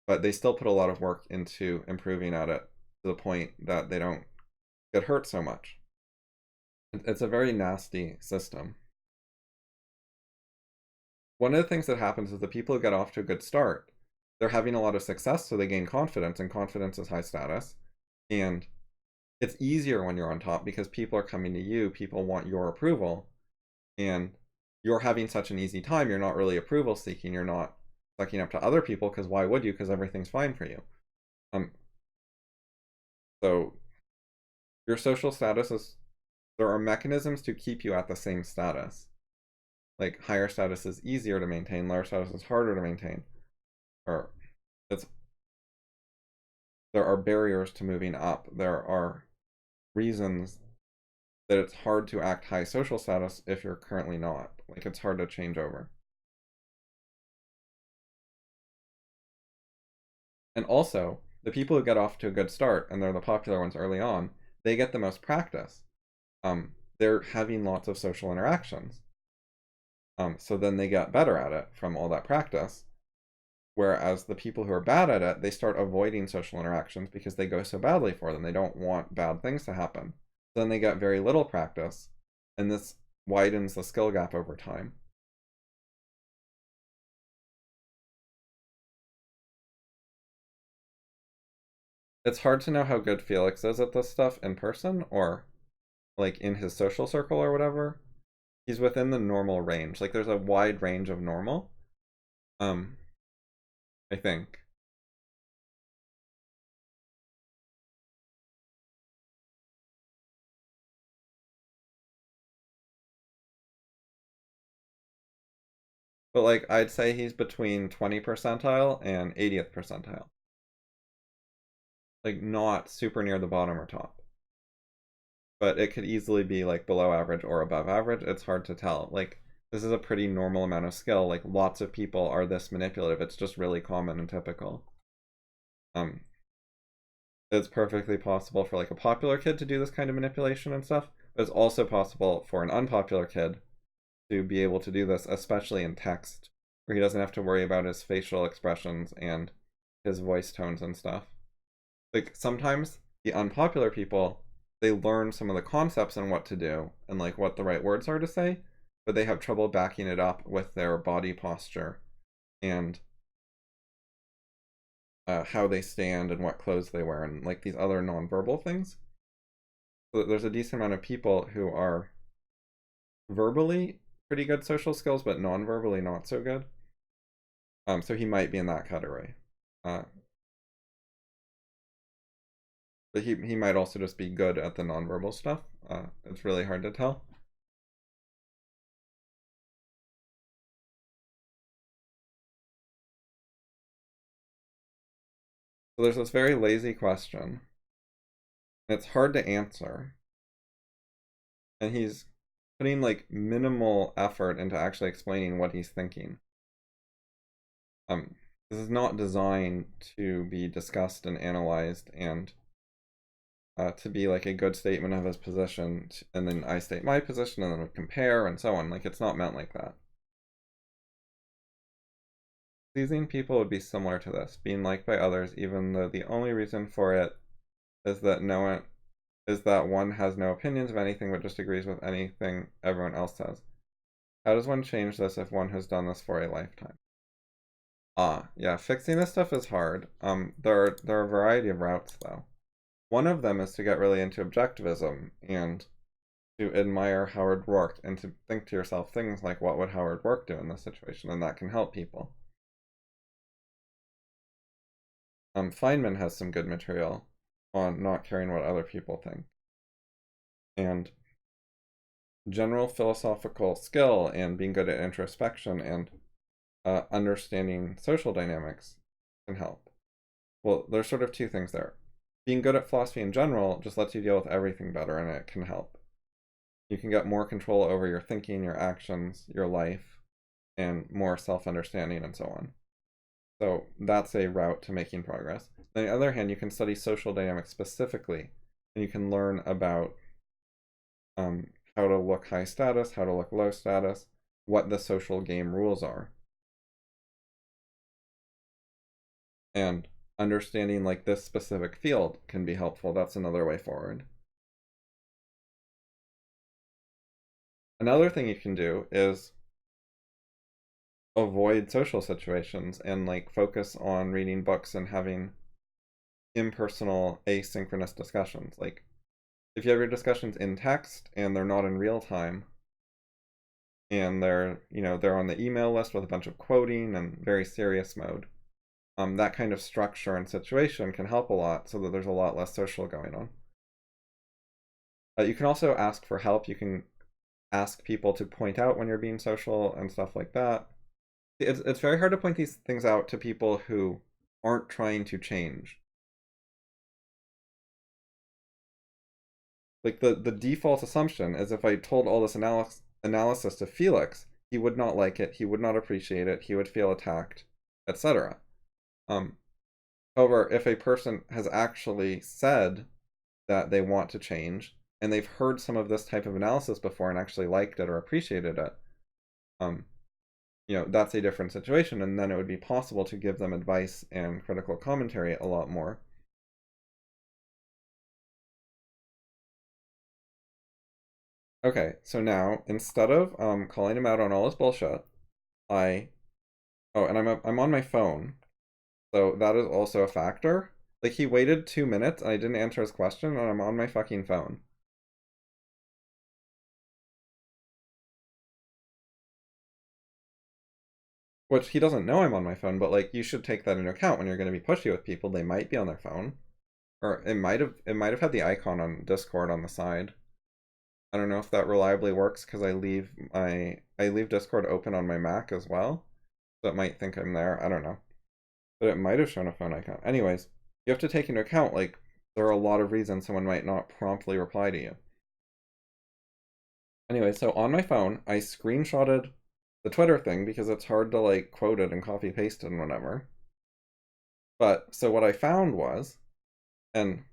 but they still put a lot of work into improving at it to the point that they don't get hurt so much. It's a very nasty system. One of the things that happens is the people who get off to a good start, they're having a lot of success, so they gain confidence, and confidence is high status. And it's easier when you're on top because people are coming to you, people want your approval, and you're having such an easy time, you're not really approval seeking, you're not sucking up to other people, because why would you? Because everything's fine for you. So your social status is, there are mechanisms to keep you at the same status. Like, higher status is easier to maintain, lower status is harder to maintain. Or there are barriers to moving up. There are reasons that it's hard to act high social status if you're currently not. Like, it's hard to change over. And also, the people who get off to a good start, and they're the popular ones early on, they get the most practice. They're having lots of social interactions. So then they get better at it from all that practice. Whereas the people who are bad at it, they start avoiding social interactions because they go so badly for them. They don't want bad things to happen. Then they get very little practice, and this widens the skill gap over time. It's hard to know how good Felix is at this stuff in person or like in his social circle or whatever. He's within the normal range. Like there's a wide range of normal. Um, I think. But like I'd say he's between 20 percentile and 80th percentile. Like not super near the bottom or top. But it could easily be like below average or above average. It's hard to tell. Like this is a pretty normal amount of skill. Like lots of people are this manipulative. It's just really common and typical. Um, it's perfectly possible for like a popular kid to do this kind of manipulation and stuff. But it's also possible for an unpopular kid to be able to do this, especially in text, where he doesn't have to worry about his facial expressions and his voice tones and stuff. Like sometimes the unpopular people, they learn some of the concepts and what to do and like what the right words are to say, but they have trouble backing it up with their body posture and how they stand and what clothes they wear and like these other nonverbal things. So there's a decent amount of people who are verbally pretty good social skills, but non-verbally not so good. So he might be in that category. Uh, but he might also just be good at the nonverbal stuff. It's really hard to tell. So there's this very lazy question. It's hard to answer. And he's putting like minimal effort into actually explaining what he's thinking. This is not designed to be discussed and analyzed and to be like a good statement of his position, and then I state my position, and then we compare and so on. Like it's not meant like that. Pleasing people would be similar to this, being liked by others, even though the only reason for it is that one has no opinions of anything but just agrees with anything everyone else says. How does one change this if one has done this for a lifetime? Yeah, fixing this stuff is hard. There are a variety of routes though. One of them is to get really into objectivism and to admire Howard Rourke and to think to yourself things like, what would Howard Rourke do in this situation? And that can help people. Feynman has some good material on not caring what other people think. And general philosophical skill and being good at introspection and understanding social dynamics can help. Well, there's sort of two things there. Being good at philosophy in general just lets you deal with everything better, and it can help. You can get more control over your thinking, your actions, your life, and more self-understanding and so on. So that's a route to making progress. On the other hand, you can study social dynamics specifically, and you can learn about how to look high status, how to look low status, what the social game rules are. And understanding like this specific field can be helpful. That's another way forward. Another thing you can do is avoid social situations and like focus on reading books and having impersonal asynchronous discussions. Like if you have your discussions in text and they're not in real time and they're on the email list with a bunch of quoting and very serious mode, that kind of structure and situation can help a lot so that there's a lot less social going on. You can also ask for help. You can ask people to point out when you're being social and stuff like that. It's very hard to point these things out to people who aren't trying to change. Like the default assumption is if I told all this analysis to Felix, he would not like it, he would not appreciate it, he would feel attacked, etc. Um, However, if a person has actually said that they want to change and they've heard some of this type of analysis before and actually liked it or appreciated it, um, that's a different situation, and then it would be possible to give them advice and critical commentary a lot more. Okay, so now instead of calling him out on all his bullshit, I and I'm on my phone, so that is also a factor. Like he waited 2 minutes and I didn't answer his question, and I'm on my fucking phone. Which he doesn't know I'm on my phone, but like you should take that into account when you're going to be pushy with people. They might be on their phone, or it might have had the icon on Discord on the side. I don't know if that reliably works because I leave Discord open on my Mac as well, so it might think I'm there. I don't know, but it might have shown a phone icon. Anyways, you have to take into account like there are a lot of reasons someone might not promptly reply to you. Anyway, so on my phone, I screenshotted the Twitter thing because it's hard to like quote it and copy paste it and whatever. But so what I found was, and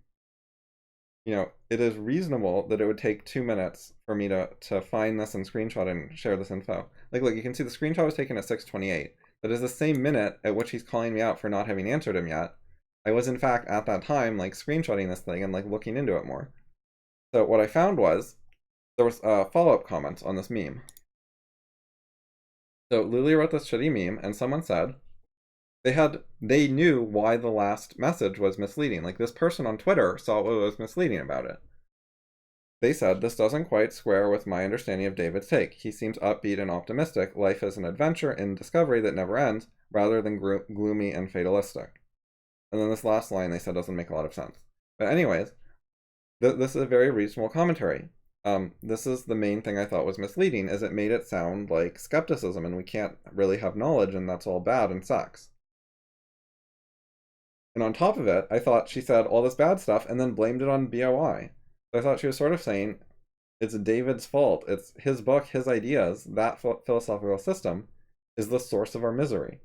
it is reasonable that it would take 2 minutes for me to find this and screenshot and share this info. Like, look, you can see the screenshot was taken at 6:28. That is the same minute at which he's calling me out for not having answered him yet. I was in fact at that time like screenshotting this thing and like looking into it more. So what I found was there was follow-up comments on this meme. So Lulie wrote this shitty meme, and someone said they knew why the last message was misleading. Like this person on Twitter saw what was misleading about it. They said, "This doesn't quite square with my understanding of David's take. He seems upbeat and optimistic. Life is an adventure in discovery that never ends, rather than gloomy and fatalistic." And then this last line they said doesn't make a lot of sense. But anyways, this is a very reasonable commentary. This is the main thing I thought was misleading, is it made it sound like skepticism and we can't really have knowledge and that's all bad and sucks. And on top of it, I thought she said all this bad stuff and then blamed it on BOI. So I thought she was sort of saying it's David's fault. It's his book, his ideas, that philosophical system is the source of our misery.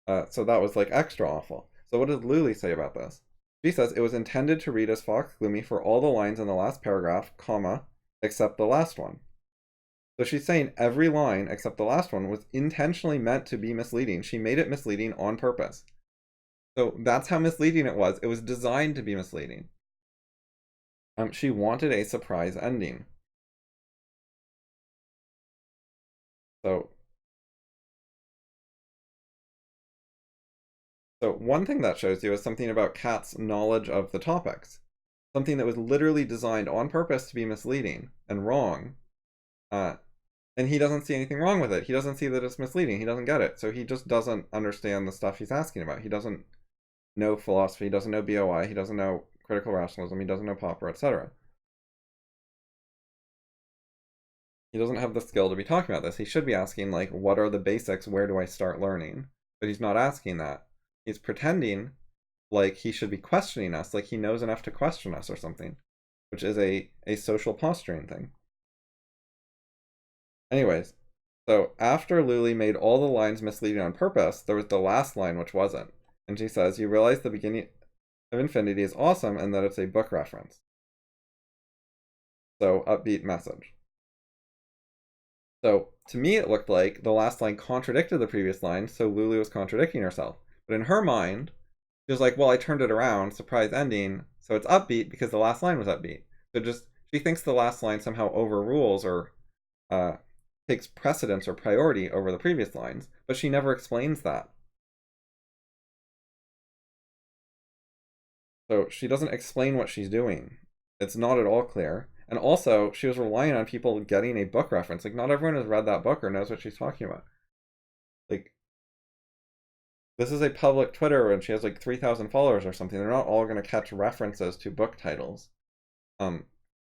So that was like extra awful. So what did Lulie say about this? She says it was intended to read as fox gloomy for all the lines in the last paragraph, comma, except the last one. So she's saying every line except the last one was intentionally meant to be misleading. She made it misleading on purpose. So that's how misleading it was. It was designed to be misleading. She wanted a surprise ending. So one thing that shows you is something about Kat's knowledge of the topics. Something that was literally designed on purpose to be misleading and wrong. And he doesn't see anything wrong with it. He doesn't see that it's misleading. He doesn't get it. So he just doesn't understand the stuff he's asking about. He doesn't know philosophy. He doesn't know BOI. He doesn't know critical rationalism. He doesn't know Popper, etc. He doesn't have the skill to be talking about this. He should be asking, like, what are the basics? Where do I start learning? But he's not asking that. He's pretending like he should be questioning us, like he knows enough to question us or something, which is a social posturing thing. Anyways, so after Lulie made all the lines misleading on purpose, there was the last line which wasn't. And she says, "You realize the beginning of Infinity is awesome and that it's a book reference." So, upbeat message. So, to me it looked like the last line contradicted the previous line, so Lulie was contradicting herself. But in her mind, she was like, well, I turned it around, surprise ending, so it's upbeat because the last line was upbeat. So she thinks the last line somehow overrules or takes precedence or priority over the previous lines, but she never explains that. So she doesn't explain what she's doing. It's not at all clear. And also, she was relying on people getting a book reference. Like, not everyone has read that book or knows what she's talking about. Like, this is a public Twitter and she has like 3,000 followers or something. They're not all going to catch references to book titles.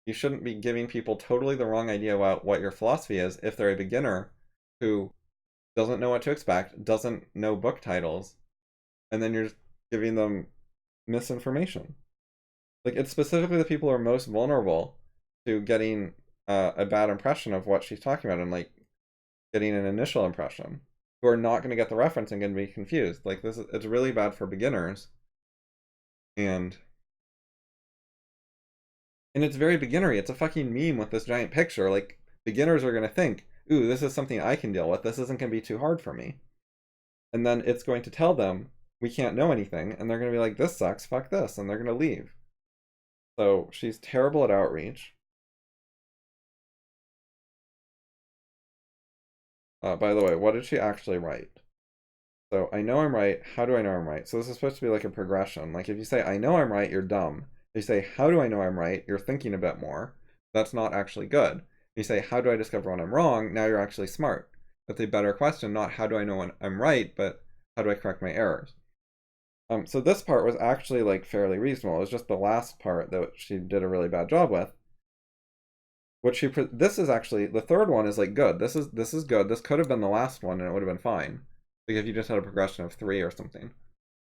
You shouldn't be giving people totally the wrong idea about what your philosophy is if they're a beginner who doesn't know what to expect, doesn't know book titles, and then you're just giving them misinformation. Like, it's specifically the people who are most vulnerable to getting a bad impression of what she's talking about and like getting an initial impression, who are not going to get the reference and going to be confused. Like it's really bad for beginners, and it's very beginnery. It's a fucking meme with this giant picture. Like beginners are going to think, ooh, this is something I can deal with. This isn't going to be too hard for me. And then it's going to tell them we can't know anything, and they're going to be like, this sucks, fuck this, and they're going to leave. So she's terrible at outreach. By the way, what did she actually write? So I know I'm right. How do I know I'm right? So this is supposed to be like a progression. Like if you say I know I'm right, you're dumb. If you say how do I know I'm right, you're thinking a bit more. That's not actually good. If you say how do I discover when I'm wrong, now you're actually smart. That's a better question, not how do I know when I'm right, but how do I correct my errors? So this part was actually like fairly reasonable. It was just the last part that she did a really bad job with. This is actually the third one is like good. This is good. This could have been the last one and it would have been fine. Like if you just had a progression of 3 or something,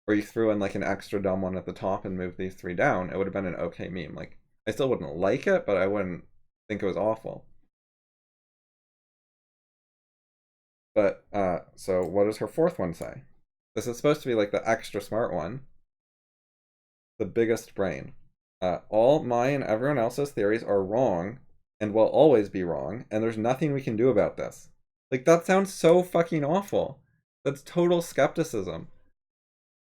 or you threw in like an extra dumb one at the top and moved these 3 down, it would have been an okay meme. Like I still wouldn't like it, but I wouldn't think it was awful. But so what does her fourth one say? This is supposed to be like the extra smart one, the biggest brain. All my and everyone else's theories are wrong and will always be wrong, and there's nothing we can do about this. Like that sounds so fucking awful. That's total skepticism.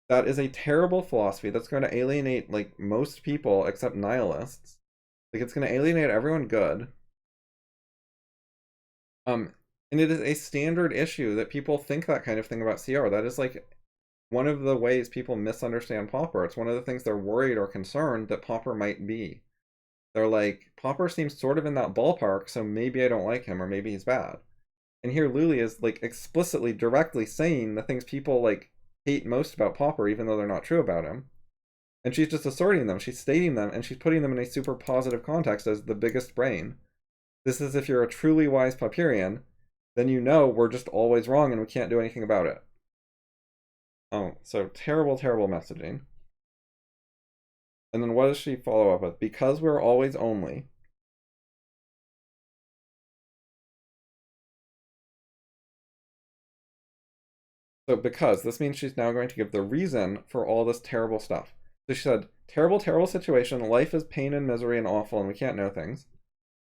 That is a terrible philosophy that's going to alienate like most people except nihilists. Like it's going to alienate everyone good. And it is a standard issue that people think that kind of thing about CR. That is like one of the ways people misunderstand Popper. It's one of the things they're worried or concerned that Popper might be. They're like, Popper seems sort of in that ballpark, so maybe I don't like him or maybe he's bad. And here Lulie is like explicitly, directly saying the things people like hate most about Popper, even though they're not true about him. And she's just asserting them, she's stating them, and she's putting them in a super positive context as the biggest brain. This is if you're a truly wise Popperian, then you know we're just always wrong and we can't do anything about it. Oh, so terrible, terrible messaging. And then what does she follow up with? Because we're always only. So because, this means she's now going to give the reason for all this terrible stuff. So she said, terrible, terrible situation, life is pain and misery and awful and we can't know things.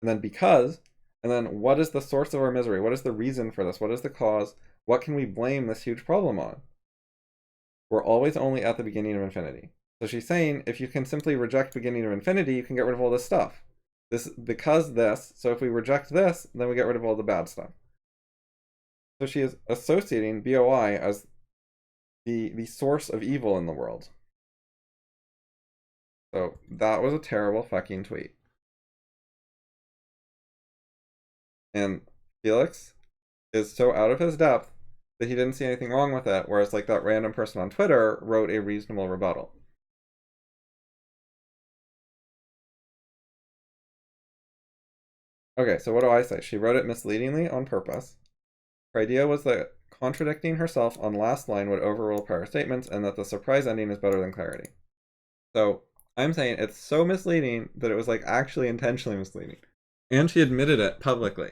And then because, and then what is the source of our misery? What is the reason for this? What is the cause? What can we blame this huge problem on? We're always only at the beginning of infinity. So she's saying, if you can simply reject beginning of infinity, you can get rid of all this stuff. So if we reject this, then we get rid of all the bad stuff. So she is associating BOI as the source of evil in the world. So that was a terrible fucking tweet. And Felix is so out of his depth that he didn't see anything wrong with it, whereas like that random person on Twitter wrote a reasonable rebuttal. Okay, so what do I say? She wrote it misleadingly on purpose. Her idea was that contradicting herself on last line would overrule prior statements and that the surprise ending is better than clarity. So I'm saying it's so misleading that it was like actually intentionally misleading. And she admitted it publicly.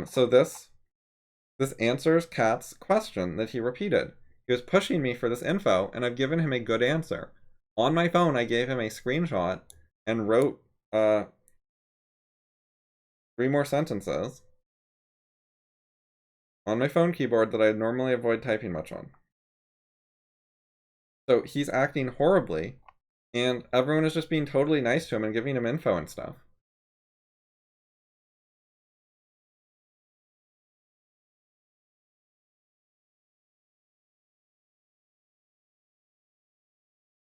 So this answers Kat's question that he repeated. He was pushing me for this info, and I've given him a good answer. On my phone, I gave him a screenshot and wrote 3 more sentences on my phone keyboard that I normally avoid typing much on. So he's acting horribly, and everyone is just being totally nice to him and giving him info and stuff.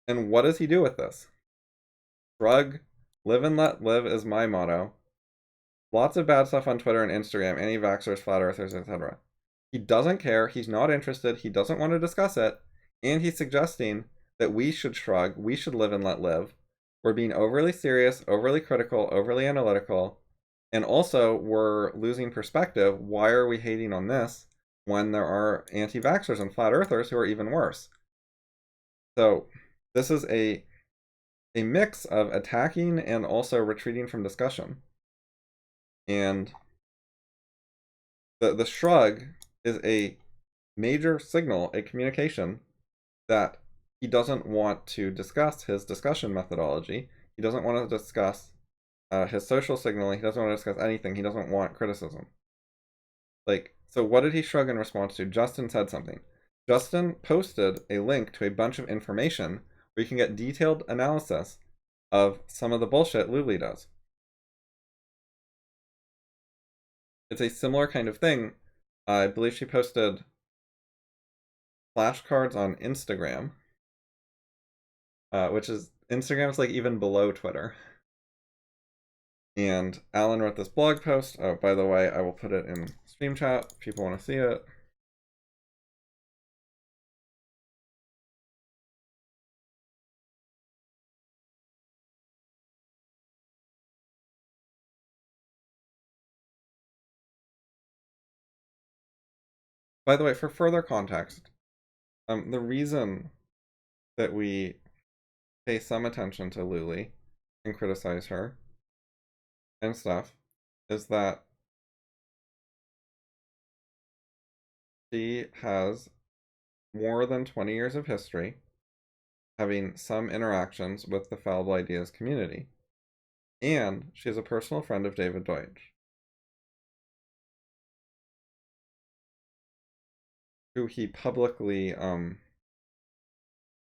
And what does he do with this? Shrug, live and let live is my motto. Lots of bad stuff on Twitter and Instagram, anti-vaxxers, flat earthers, etc. He doesn't care, he's not interested, he doesn't want to discuss it, and he's suggesting that we should shrug, we should live and let live. We're being overly serious, overly critical, overly analytical, and also we're losing perspective. Why are we hating on this when there are anti-vaxxers and flat earthers who are even worse? So this is a a mix of attacking and also retreating from discussion. And the shrug is a major signal, a communication that he doesn't want to discuss his discussion methodology. He doesn't want to discuss his social signaling. He doesn't want to discuss anything. He doesn't want criticism. Like, so what did he shrug in response to? Justin said something. Justin posted a link to a bunch of information where you can get detailed analysis of some of the bullshit Lulie does. It's a similar kind of thing. I believe she posted flashcards on Instagram, which is, Instagram's like even below Twitter. And Alan wrote this blog post. Oh, by the way, I will put it in stream chat if people want to see it. By the way, for further context, the reason that we pay some attention to Lulie and criticize her and stuff is that she has more than 20 years of history having some interactions with the Fallible Ideas community. And she is a personal friend of David Deutsch, who he publicly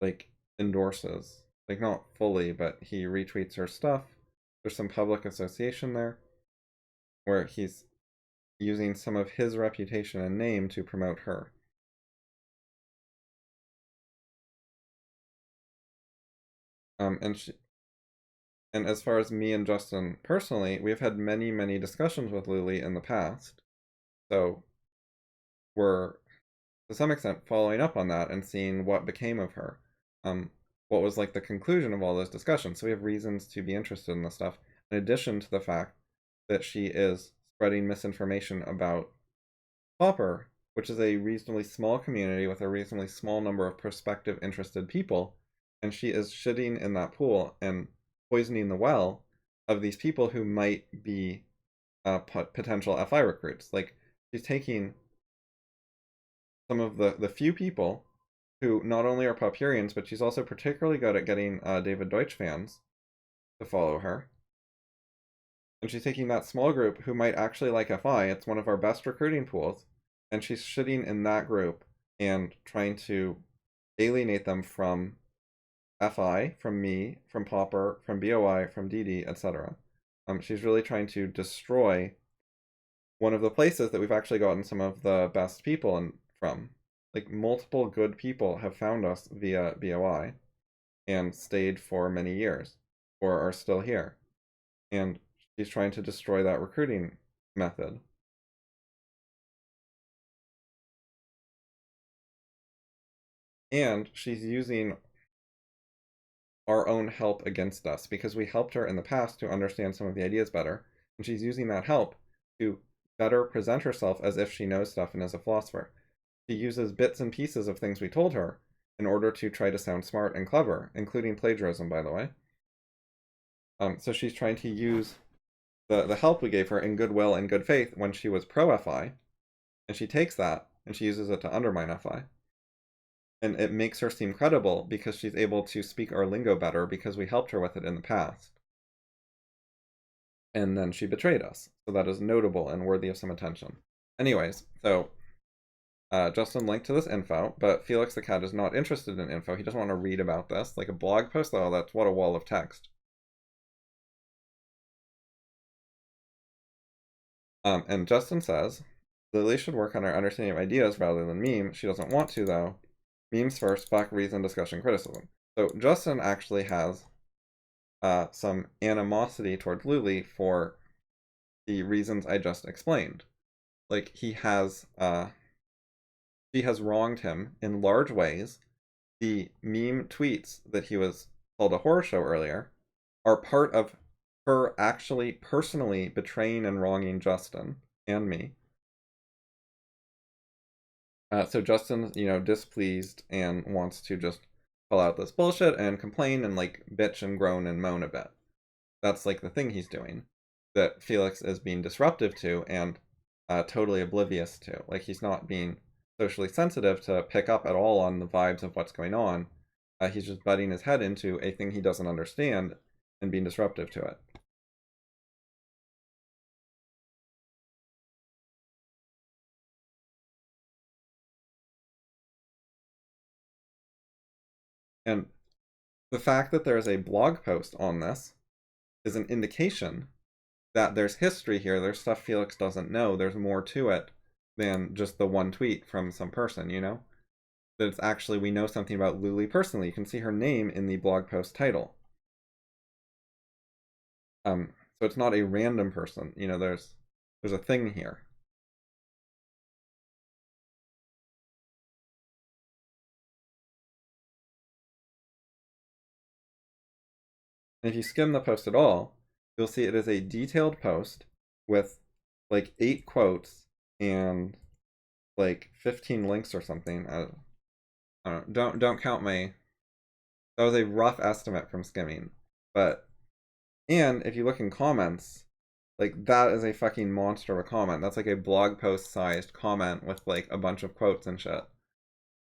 like endorses. Like, not fully, but he retweets her stuff. There's some public association there where he's using some of his reputation and name to promote her. And as far as me and Justin personally, we've had many discussions with Lulie in the past. So we're, to some extent, following up on that and seeing what became of her. What was like the conclusion of all those discussions. So we have reasons to be interested in this stuff, in addition to the fact that she is spreading misinformation about Popper, which is a reasonably small community with a reasonably small number of prospective interested people, and she is shitting in that pool and poisoning the well of these people who might be potential FI recruits. Like, she's taking some of the few people who not only are Popperians, but she's also particularly good at getting David Deutsch fans to follow her. And she's taking that small group who might actually like FI. It's one of our best recruiting pools. And she's shitting in that group and trying to alienate them from FI, from me, from Popper, from BOI, from DD, etc. She's really trying to destroy one of the places that we've actually gotten some of the best people from. Like, multiple good people have found us via BOI and stayed for many years, or are still here. And she's trying to destroy that recruiting method. And she's using our own help against us, because we helped her in the past to understand some of the ideas better, and she's using that help to better present herself as if she knows stuff and is a philosopher. She uses bits and pieces of things we told her in order to try to sound smart and clever, including plagiarism, by the way. So she's trying to use the help we gave her in goodwill and good faith when she was pro-FI, and she takes that and she uses it to undermine FI. And it makes her seem credible because she's able to speak our lingo better because we helped her with it in the past. And then she betrayed us. So that is notable and worthy of some attention. Anyways, so Justin linked to this info, but Felix the cat is not interested in info. He doesn't want to read about this. Like a blog post, oh, that's what a wall of text. And Justin says, Lily should work on her understanding of ideas rather than meme. She doesn't want to, though. Memes first, fact, reason, discussion, criticism. So Justin actually has some animosity towards Lulie for the reasons I just explained. Like, she has wronged him in large ways. The meme tweets that he was called a horror show earlier are part of her actually personally betraying and wronging Justin and me. So Justin's, displeased and wants to just call out this bullshit and complain and like bitch and groan and moan a bit. That's like the thing he's doing that Felix is being disruptive to and totally oblivious to. Like he's not being socially sensitive to pick up at all on the vibes of what's going on. He's just butting his head into a thing he doesn't understand and being disruptive to it. And the fact that there is a blog post on this is an indication that there's history here. There's stuff Felix doesn't know. There's more to it than just the one tweet from some person, you know? That it's actually, we know something about Lulie personally. You can see her name in the blog post title. So it's not a random person, you know, there's a thing here. And if you skim the post at all, you'll see it is a detailed post with like 8 quotes and like 15 links or something. I don't know. Don't count my. That was a rough estimate from skimming, but and if you look in comments, like that is a fucking monster of a comment. That's like a blog post sized comment with like a bunch of quotes and shit.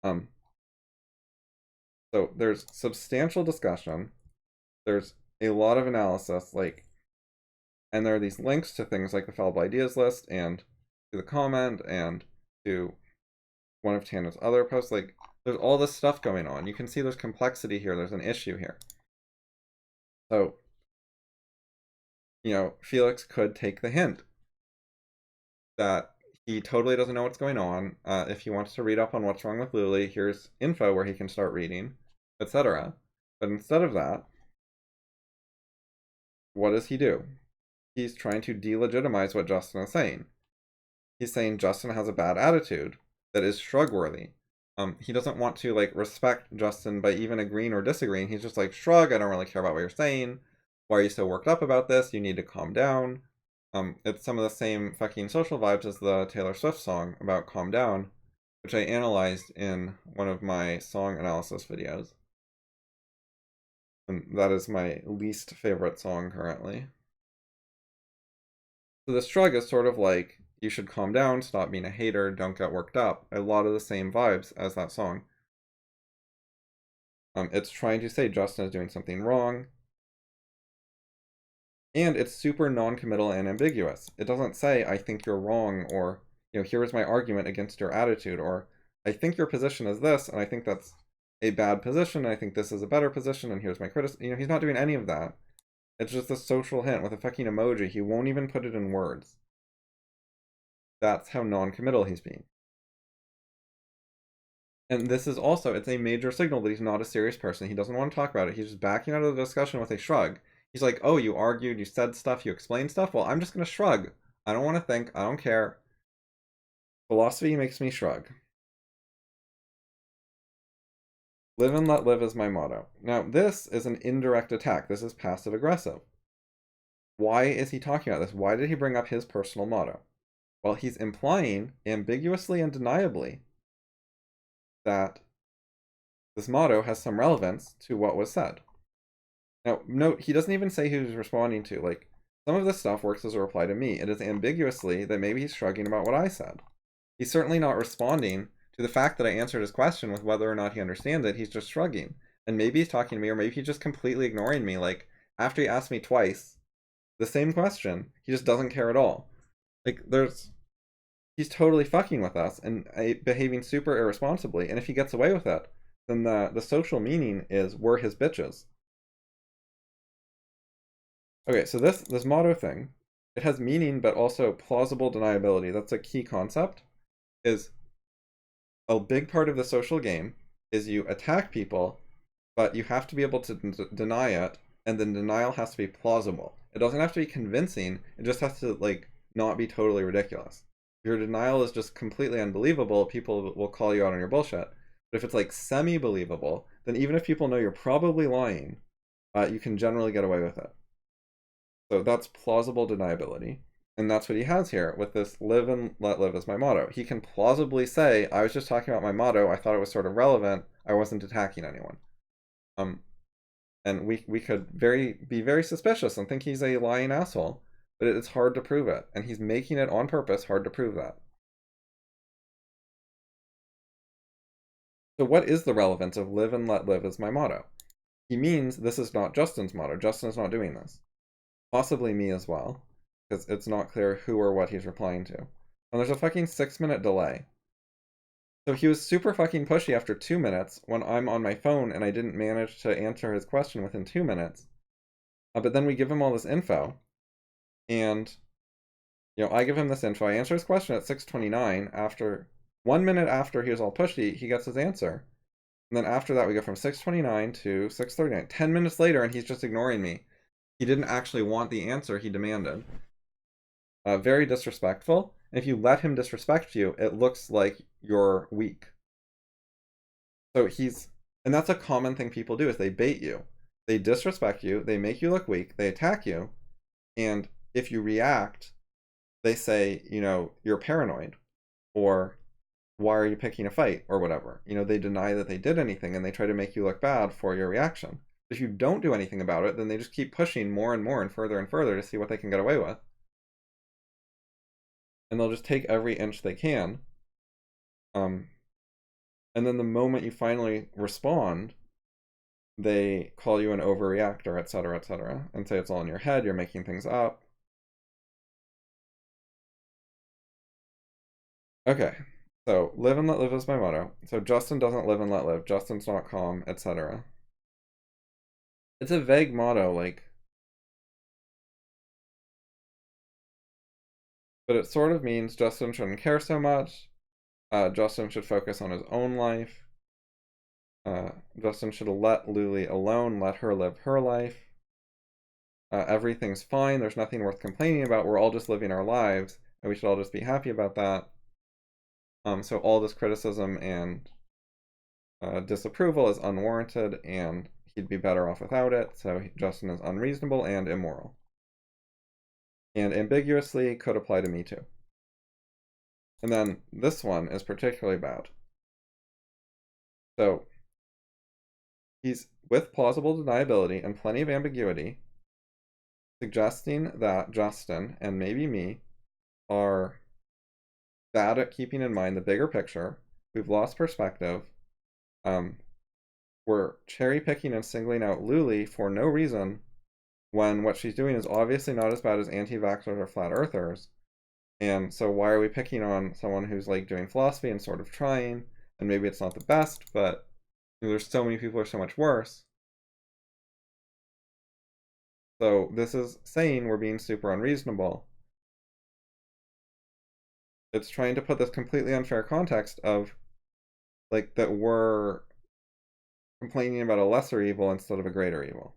So there's substantial discussion. There's a lot of analysis, like, and there are these links to things like the Fallible Ideas list and to the comment and to one of Tanner's other posts. Like, there's all this stuff going on. You can see there's complexity here. There's an issue here. So, you know, Felix could take the hint that he totally doesn't know what's going on. If he wants to read up on what's wrong with Lulie, here's info where he can start reading, etc. But instead of that, what does he do? He's trying to delegitimize what Justin is saying. He's saying Justin has a bad attitude that is shrug-worthy. He doesn't want to like respect Justin by even agreeing or disagreeing. He's just like, shrug, I don't really care about what you're saying. Why are you so worked up about this? You need to calm down. It's some of the same fucking social vibes as the Taylor Swift song about calm down, which I analyzed in one of my song analysis videos. And that is my least favorite song currently. So the shrug is sort of like, you should calm down, stop being a hater, don't get worked up. A lot of the same vibes as that song. It's trying to say Justin is doing something wrong. And it's super non-committal and ambiguous. It doesn't say, I think you're wrong, or, you know, here is my argument against your attitude, or I think your position is this, and I think that's a bad position, and I think this is a better position, and here's my criticism. You know, he's not doing any of that. It's just a social hint with a fucking emoji. He won't even put it in words. That's how non-committal he's being. And this is also, it's a major signal that he's not a serious person. He doesn't want to talk about it. He's just backing out of the discussion with a shrug. He's like, oh, you argued, you said stuff, you explained stuff? Well, I'm just going to shrug. I don't want to think. I don't care. Philosophy makes me shrug. Live and let live is my motto. Now, this is an indirect attack. This is passive-aggressive. Why is he talking about this? Why did he bring up his personal motto? Well, he's implying, ambiguously and deniably, that this motto has some relevance to what was said. Now, note, he doesn't even say who he's responding to. Like, some of this stuff works as a reply to me. It is ambiguously that maybe he's shrugging about what I said. He's certainly not responding to the fact that I answered his question with whether or not he understands it. He's just shrugging. And maybe he's talking to me, or maybe he's just completely ignoring me. Like, after he asked me twice the same question, he just doesn't care at all. Like, he's totally fucking with us and behaving super irresponsibly. And if he gets away with it, then the social meaning is we're his bitches. Okay, so this motto thing, it has meaning, but also plausible deniability. That's a key concept. Is a big part of the social game is you attack people, but you have to be able to deny it, and then denial has to be plausible. It doesn't have to be convincing. It just has to like not be totally ridiculous. If your denial is just completely unbelievable, people will call you out on your bullshit. But if it's like semi-believable, then even if people know you're probably lying, you can generally get away with it. So that's plausible deniability. And that's what he has here with this live and let live as my motto. He can plausibly say, I was just talking about my motto. I thought it was sort of relevant. I wasn't attacking anyone. And we could be very suspicious and think he's a lying asshole, but it's hard to prove it, and he's making it on purpose hard to prove that. So what is the relevance of live and let live as my motto? He means this is not Justin's motto. Justin is not doing this. Possibly me as well, because it's not clear who or what he's replying to. And there's a fucking 6-minute delay. So he was super fucking pushy after 2 minutes when I'm on my phone and I didn't manage to answer his question within 2 minutes. But then we give him all this info, and I give him this info. I answer his question at 6:29. After 1 minute after he was all pushy, he gets his answer. And then after that, we go from 6:29 to 6:39. 10 minutes later, and he's just ignoring me. He didn't actually want the answer he demanded. Very disrespectful. And if you let him disrespect you, it looks like you're weak. So and that's a common thing people do, is they bait you. They disrespect you, they make you look weak, they attack you, and if you react, they say, you're paranoid, or why are you picking a fight, or whatever. They deny that they did anything, and they try to make you look bad for your reaction. If you don't do anything about it, then they just keep pushing more and more and further to see what they can get away with. And they'll just take every inch they can. And then the moment you finally respond, they call you an overreactor, etc., and say it's all in your head, you're making things up. Okay, so live and let live is my motto. So Justin doesn't live and let live. Justin's not calm, etc. It's a vague motto, but it sort of means Justin shouldn't care so much. Justin should focus on his own life. Justin should have let Lulie alone, let her live her life. Everything's fine, there's nothing worth complaining about, we're all just living our lives, and we should all just be happy about that. So all this criticism and disapproval is unwarranted, and he'd be better off without it, so Justin is unreasonable and immoral. And ambiguously could apply to me too. And then this one is particularly bad. So he's, with plausible deniability and plenty of ambiguity, suggesting that Justin, and maybe me, are bad at keeping in mind the bigger picture. We've lost perspective. We're cherry picking and singling out Lulie for no reason, when what she's doing is obviously not as bad as anti-vaxxers or flat earthers. And so why are we picking on someone who's doing philosophy and sort of trying, and maybe it's not the best, but there's so many people who are so much worse. So this is saying we're being super unreasonable. It's trying to put this completely unfair context of that we're complaining about a lesser evil instead of a greater evil.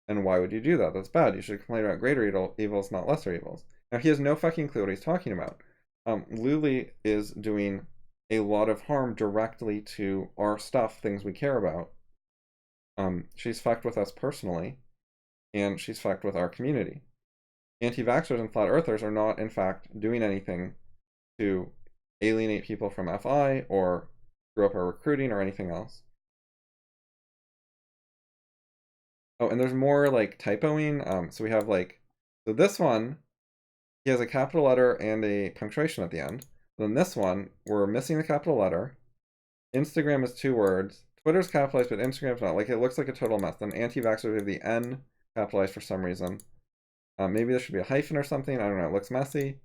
And why would you do that? That's bad. You should complain about greater evils, not lesser evils. Now, he has no fucking clue what he's talking about. Lulie is doing a lot of harm directly to our stuff, things we care about. She's fucked with us personally, and she's fucked with our community. Anti-vaxxers and flat earthers are not, in fact, doing anything to alienate people from FI or screw up our recruiting or anything else. Oh, and there's more typoing. So we have so this one, he has a capital letter and a punctuation at the end. Then this one, we're missing the capital letter. Instagram is 2 words. Twitter's capitalized, but Instagram's not. It looks like a total mess. Then anti-vaxxers, we have the N capitalized for some reason. Maybe there should be a hyphen or something. I don't know. It looks messy.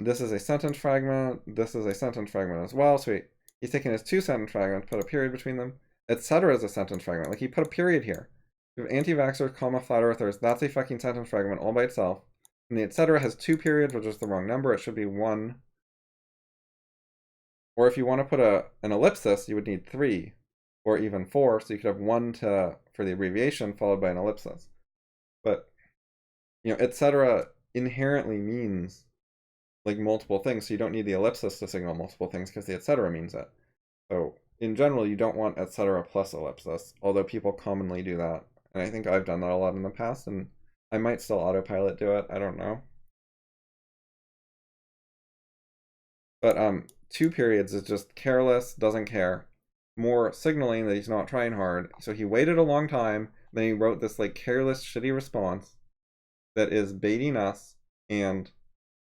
This is a sentence fragment. This is a sentence fragment as well. So he's taking his 2 sentence fragments, put a period between them. Etc. is a sentence fragment. He put a period here. We have anti-vaxxers, comma, flat earthers. That's a fucking sentence fragment all by itself. And the etc. has 2 periods, which is the wrong number. It should be 1. Or if you want to put an ellipsis, you would need 3 or even 4. So you could have 1 for the abbreviation followed by an ellipsis. But, etc. inherently means multiple things. So you don't need the ellipsis to signal multiple things because the etc. means it. So in general, you don't want etc. plus ellipsis, although people commonly do that. And I think I've done that a lot in the past, and I might still autopilot do it. I don't know. But 2 periods is just careless, doesn't care. more signaling that he's not trying hard. So he waited a long time, then he wrote this like careless, shitty response that is baiting us and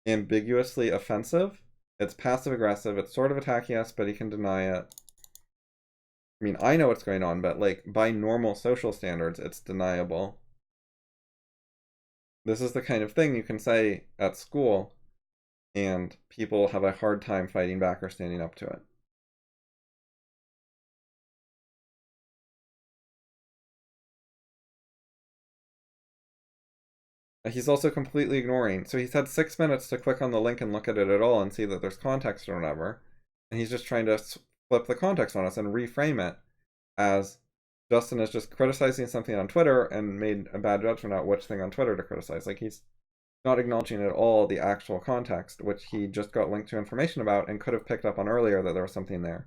ambiguously offensive. It's passive aggressive. It's sort of attacking us, but he can deny it. I mean, I know what's going on, but like by normal social standards, it's deniable. This is the kind of thing you can say at school, and people have a hard time fighting back or standing up to it. He's also completely ignoring. So he's had 6 minutes to click on the link and look at it at all and see that there's context or whatever. And he's just trying to flip the context on us and reframe it as Justin is just criticizing something on Twitter and made a bad judgment about which thing on Twitter to criticize. Like, he's not acknowledging at all the actual context, which he just got linked to information about and could have picked up on earlier that there was something there.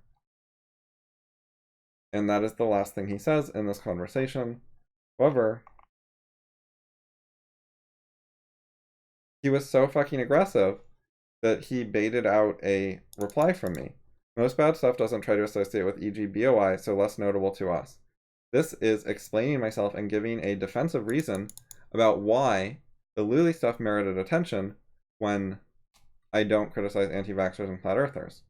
And that is the last thing he says in this conversation. However, he was so fucking aggressive that he baited out a reply from me. Most bad stuff doesn't try to associate with e.g. BOI, so less notable to us. This is explaining myself and giving a defensive reason about why the Lulie stuff merited attention when I don't criticize anti-vaxxers and flat earthers.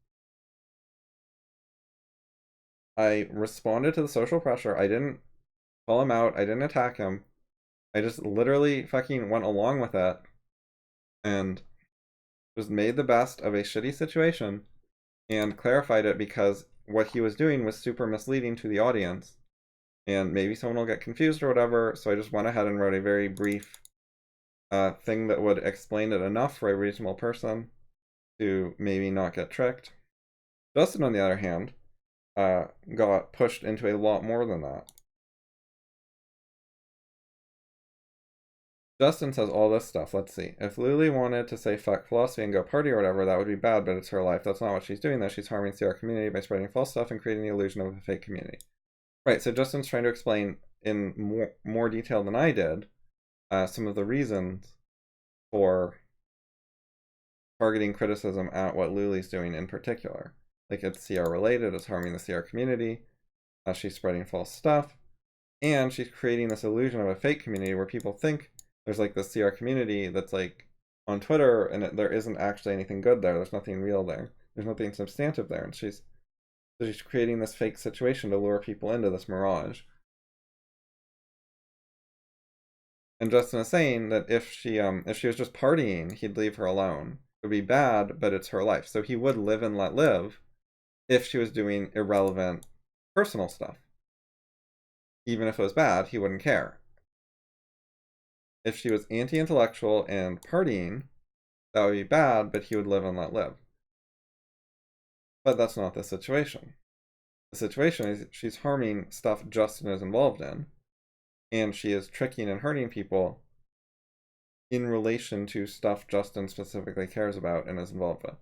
I responded to the social pressure. I didn't call him out. I didn't attack him. I just literally fucking went along with it and just made the best of a shitty situation and clarified it, because what he was doing was super misleading to the audience and maybe someone will get confused or whatever. So I just went ahead and wrote a very brief thing that would explain it enough for a reasonable person to maybe not get tricked. Justin, on the other hand, got pushed into a lot more than that. Justin says all this stuff. Let's see. If Lulie wanted to say fuck philosophy and go party or whatever, that would be bad, but it's her life. That's not what she's doing, though. She's harming the CR community by spreading false stuff and creating the illusion of a fake community. Right, so Justin's trying to explain in more detail than I did some of the reasons for targeting criticism at what Lulie's doing in particular. Like, it's CR related, it's harming the CR community, she's spreading false stuff, and she's creating this illusion of a fake community where people think there's like this CR community that's like on Twitter, and there isn't actually anything good there. There's nothing real there. There's nothing substantive there, and she's creating this fake situation to lure people into this mirage. And Justin is saying that if she was just partying, he'd leave her alone. It would be bad, but it's her life. So he would live and let live if she was doing irrelevant personal stuff. Even if it was bad, he wouldn't care. If she was anti-intellectual and partying, that would be bad, but he would live and let live. But that's not the situation. The situation is she's harming stuff Justin is involved in, and she is tricking and hurting people in relation to stuff Justin specifically cares about and is involved with.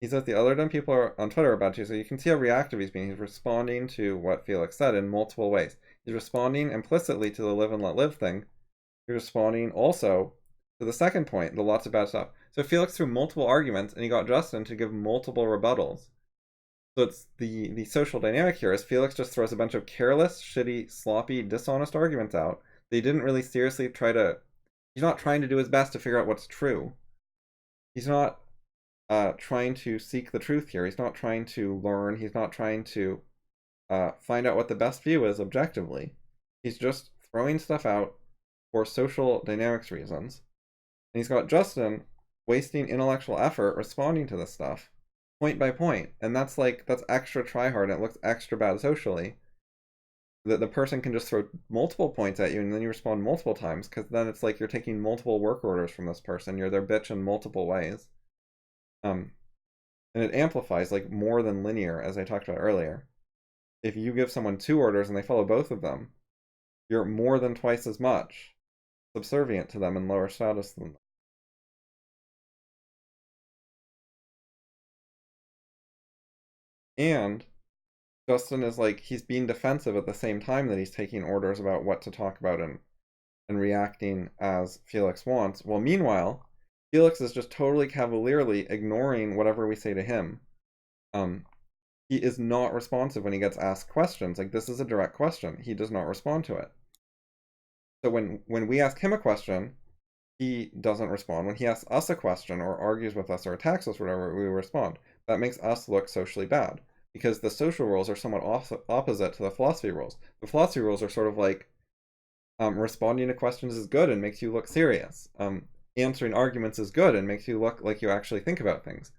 He says the other dumb people are on Twitter about you, so you can see how reactive he's being. He's responding to what Felix said in multiple ways. He's responding implicitly to the live and let live thing. He's responding also to the second point, the lots of bad stuff. So Felix threw multiple arguments, and he got Justin to give multiple rebuttals. So it's the social dynamic here is Felix just throws a bunch of careless, shitty, sloppy, dishonest arguments out. They didn't really seriously he's not trying to do his best to figure out what's true. He's not trying to seek the truth here. He's not trying to learn. He's not trying to find out what the best view is objectively. He's just throwing stuff out for social dynamics reasons. And he's got Justin wasting intellectual effort responding to this stuff point by point. And that's extra try hard, and it looks extra bad socially. That the person can just throw multiple points at you and then you respond multiple times, because then it's like you're taking multiple work orders from this person. You're their bitch in multiple ways. And it amplifies like more than linear, as I talked about earlier. If you give someone 2 orders and they follow both of them, you're more than twice as much subservient to them and lower status than them. And Justin is like, he's being defensive at the same time that he's taking orders about what to talk about and reacting as Felix wants. Well, meanwhile, Felix is just totally cavalierly ignoring whatever we say to him. he is not responsive when he gets asked questions. Like, this is a direct question. He does not respond to it. So when we ask him a question, he doesn't respond. When he asks us a question or argues with us or attacks us or whatever, we respond. That makes us look socially bad because the social rules are somewhat opposite to the philosophy rules. The philosophy rules are sort of like responding to questions is good and makes you look serious. Answering arguments is good and makes you look like you actually think about things.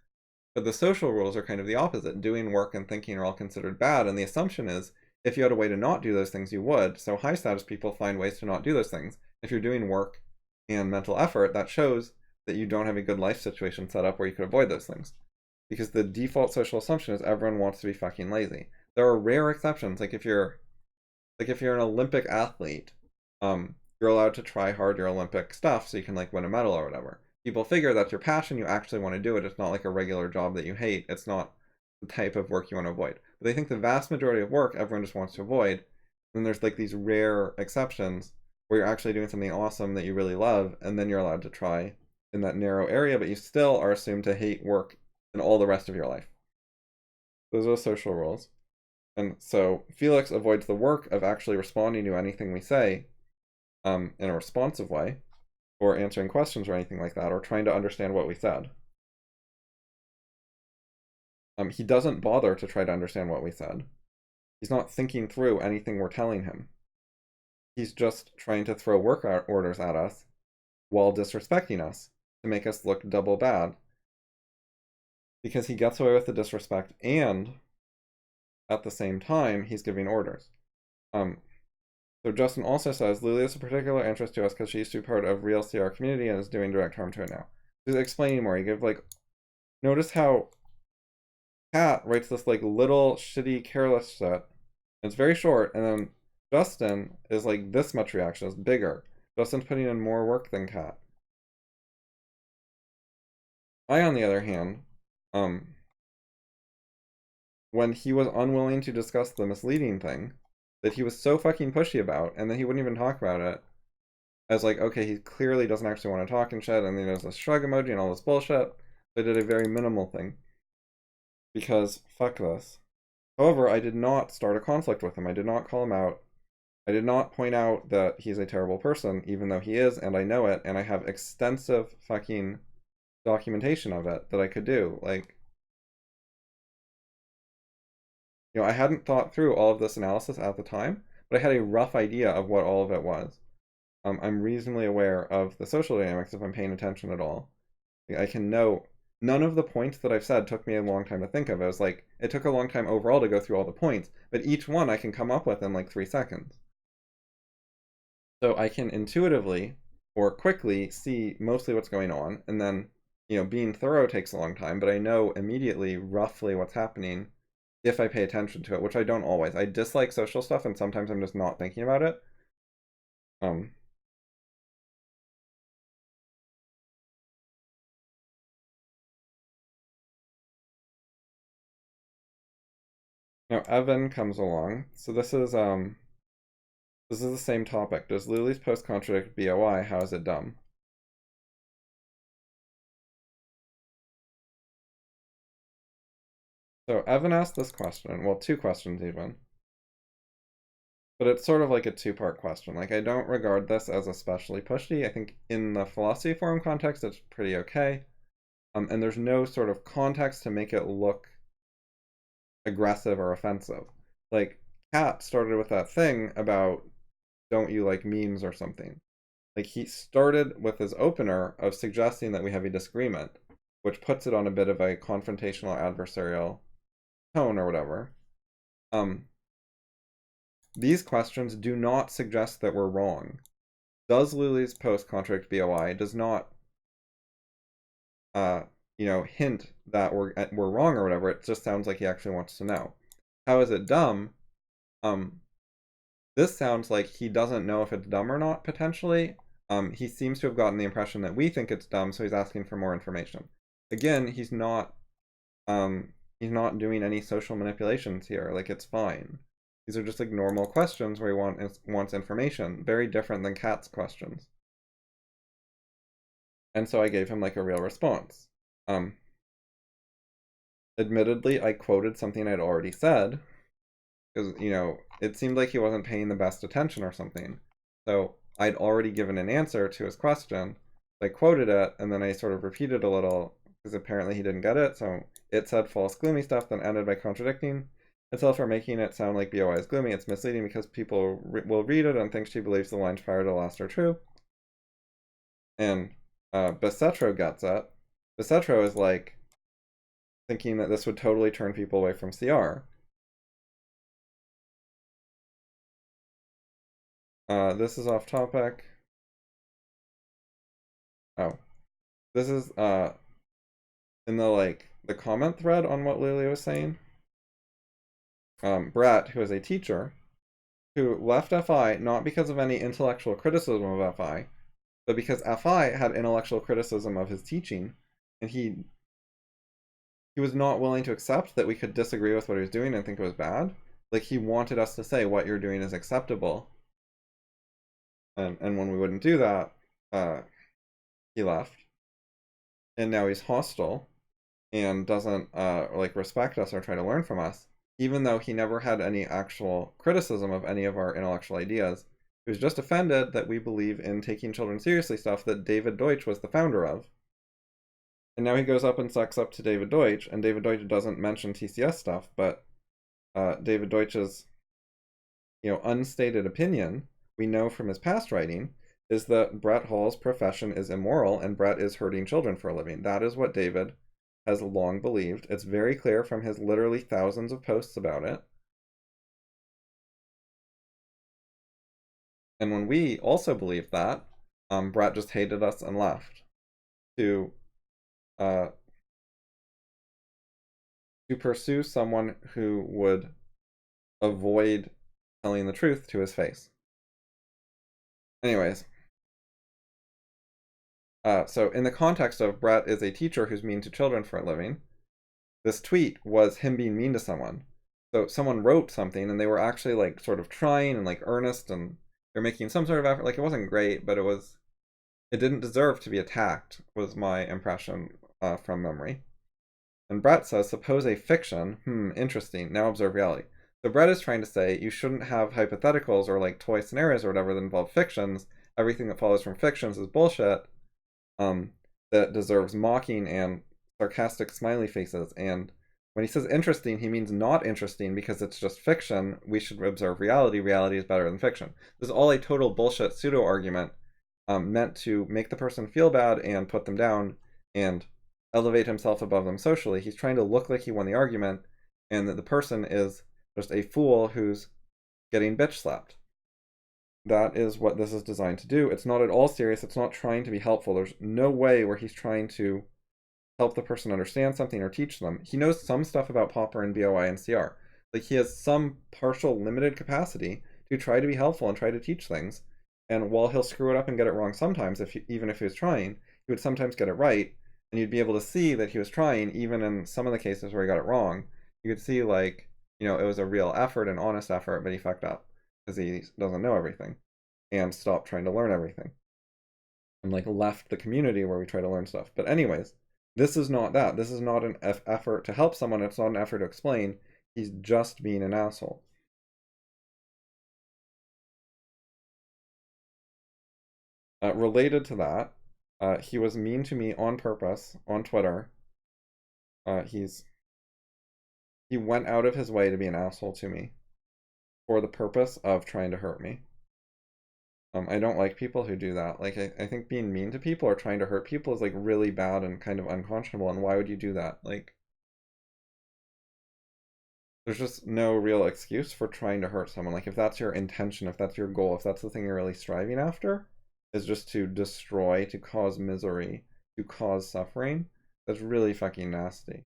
But the social rules are kind of the opposite. Doing work and thinking are all considered bad, and the assumption is if you had a way to not do those things, you would. So high status people find ways to not do those things. If you're doing work and mental effort, that shows that you don't have a good life situation set up where you could avoid those things. Because the default social assumption is everyone wants to be fucking lazy. There are rare exceptions, like if you're an Olympic athlete, you're allowed to try hard your Olympic stuff so you can like win a medal or whatever. People figure that's your passion, you actually want to do it. It's not like a regular job that you hate. It's not the type of work you want to avoid. But they think the vast majority of work everyone just wants to avoid. Then there's like these rare exceptions where you're actually doing something awesome that you really love, and then you're allowed to try in that narrow area, but you still are assumed to hate work and all the rest of your life. Those are social rules. And so Felix avoids the work of actually responding to anything we say in a responsive way, or answering questions or anything like that, or trying to understand what we said. He doesn't bother to try to understand what we said. He's not thinking through anything we're telling him. He's just trying to throw work orders at us while disrespecting us to make us look double bad. Because he gets away with the disrespect and at the same time he's giving orders. So Justin also says, Lulie is a particular interest to us because she used to be part of real CR community and is doing direct harm to it now. He's explaining more. He gives like, notice how Cat writes this like little shitty careless shit. It's very short, and then Justin is like this much reaction, it's bigger. Justin's putting in more work than Cat. I, on the other hand, when he was unwilling to discuss the misleading thing that he was so fucking pushy about, and then he wouldn't even talk about it, as like, okay, he clearly doesn't actually want to talk and shit, and then there's a shrug emoji and all this bullshit. They did a very minimal thing. Because fuck this. However, I did not start a conflict with him. I did not call him out. I did not point out that he's a terrible person, even though he is, and I know it, and I have extensive fucking documentation of it that I could do. Like, you know, I hadn't thought through all of this analysis at the time, but I had a rough idea of what all of it was. I'm reasonably aware of the social dynamics if I'm paying attention at all. I can know none of the points that I've said took me a long time to think of. It was like, it took a long time overall to go through all the points, but each one I can come up with in like 3 seconds. So I can intuitively or quickly see mostly what's going on, and then, you know, being thorough takes a long time, but I know immediately roughly what's happening if I pay attention to it, which I don't always. I dislike social stuff, and sometimes I'm just not thinking about it. Now Evan comes along. So this is the same topic. Does Lulie's post contradict BOI? How is it dumb? So Evan asked this question, well, 2 questions even. But it's sort of like a 2-part question. Like, I don't regard this as especially pushy. I think in the philosophy forum context, it's pretty okay. And there's no sort of context to make it look aggressive or offensive. Like, Kat started with that thing about don't you like memes or something. Like, he started with his opener of suggesting that we have a disagreement, which puts it on a bit of a confrontational adversarial tone or whatever. These questions do not suggest that we're wrong. Does Lulie's post contradict BOI? Does not you know, hint that we're wrong or whatever. It just sounds like he actually wants to know. How is it dumb? This sounds like he doesn't know if it's dumb or not, potentially. He seems to have gotten the impression that we think it's dumb, so he's asking for more information. Again, he's not doing any social manipulations here. Like, it's fine. These are just like normal questions where he wants information. Very different than Kat's questions. And so I gave him like a real response. admittedly, I quoted something I'd already said, because, it seemed like he wasn't paying the best attention or something. So I'd already given an answer to his question. I quoted it, and then I sort of repeated a little, because apparently he didn't get it. So it said false, gloomy stuff, then ended by contradicting itself or making it sound like BOI is gloomy. It's misleading because people will read it and think she believes the lines prior to the last are true. And Besetro gets it. Besetro is like thinking that this would totally turn people away from CR. This is off topic. Oh, this is in the comment thread on what Lulie was saying. Brett, who is a teacher, who left FI not because of any intellectual criticism of FI, but because FI had intellectual criticism of his teaching, and he was not willing to accept that we could disagree with what he was doing and think it was bad. Like, he wanted us to say what you're doing is acceptable. And when we wouldn't do that, he left. And now he's hostile and doesn't respect us or try to learn from us, even though he never had any actual criticism of any of our intellectual ideas. He was just offended that we believe in taking children seriously stuff that David Deutsch was the founder of. And now he goes up and sucks up to David Deutsch, and David Deutsch doesn't mention TCS stuff, but David Deutsch's unstated opinion, we know from his past writing, is that Brett Hall's profession is immoral and Brett is hurting children for a living. That is what David has long believed. It's very clear from his literally thousands of posts about it. And when we also believed that, Brett just hated us and left to pursue someone who would avoid telling the truth to his face. Anyways, so in the context of Brett is a teacher who's mean to children for a living, this tweet was him being mean to someone. So someone wrote something and they were actually sort of trying and earnest and they're making some sort of effort. It wasn't great, but it didn't deserve to be attacked, was my impression from memory. And Brett says, suppose a fiction, interesting, now observe reality. So Brett is trying to say you shouldn't have hypotheticals or toy scenarios or whatever that involve fictions. Everything that follows from fictions is bullshit that deserves mocking and sarcastic smiley faces. And when he says interesting, he means not interesting because it's just fiction. We should observe reality. Reality is better than fiction. This is all a total bullshit pseudo argument meant to make the person feel bad and put them down and elevate himself above them socially. He's trying to look like he won the argument and that the person is just a fool who's getting bitch slapped. That is what this is designed to do. It's not at all serious. It's not trying to be helpful. There's no way where he's trying to help the person understand something or teach them. He knows some stuff about Popper and BOI and CR. He has some partial limited capacity to try to be helpful and try to teach things. And while he'll screw it up and get it wrong sometimes, even if he was trying, he would sometimes get it right. And you'd be able to see that he was trying, even in some of the cases where he got it wrong. You could see it was a real effort, an honest effort, but he fucked up because he doesn't know everything and stopped trying to learn everything and left the community where we try to learn stuff. But anyways, this is not that. This is not an effort to help someone. It's not an effort to explain. He's just being an asshole. Related to that, he was mean to me on purpose on Twitter. He went out of his way to be an asshole to me for the purpose of trying to hurt me. I don't like people who do that. I think being mean to people or trying to hurt people is really bad and kind of unconscionable. And why would you do that? There's just no real excuse for trying to hurt someone. If that's your intention, if that's your goal, if that's the thing you're really striving after, is just to destroy, to cause misery, to cause suffering, that's really fucking nasty.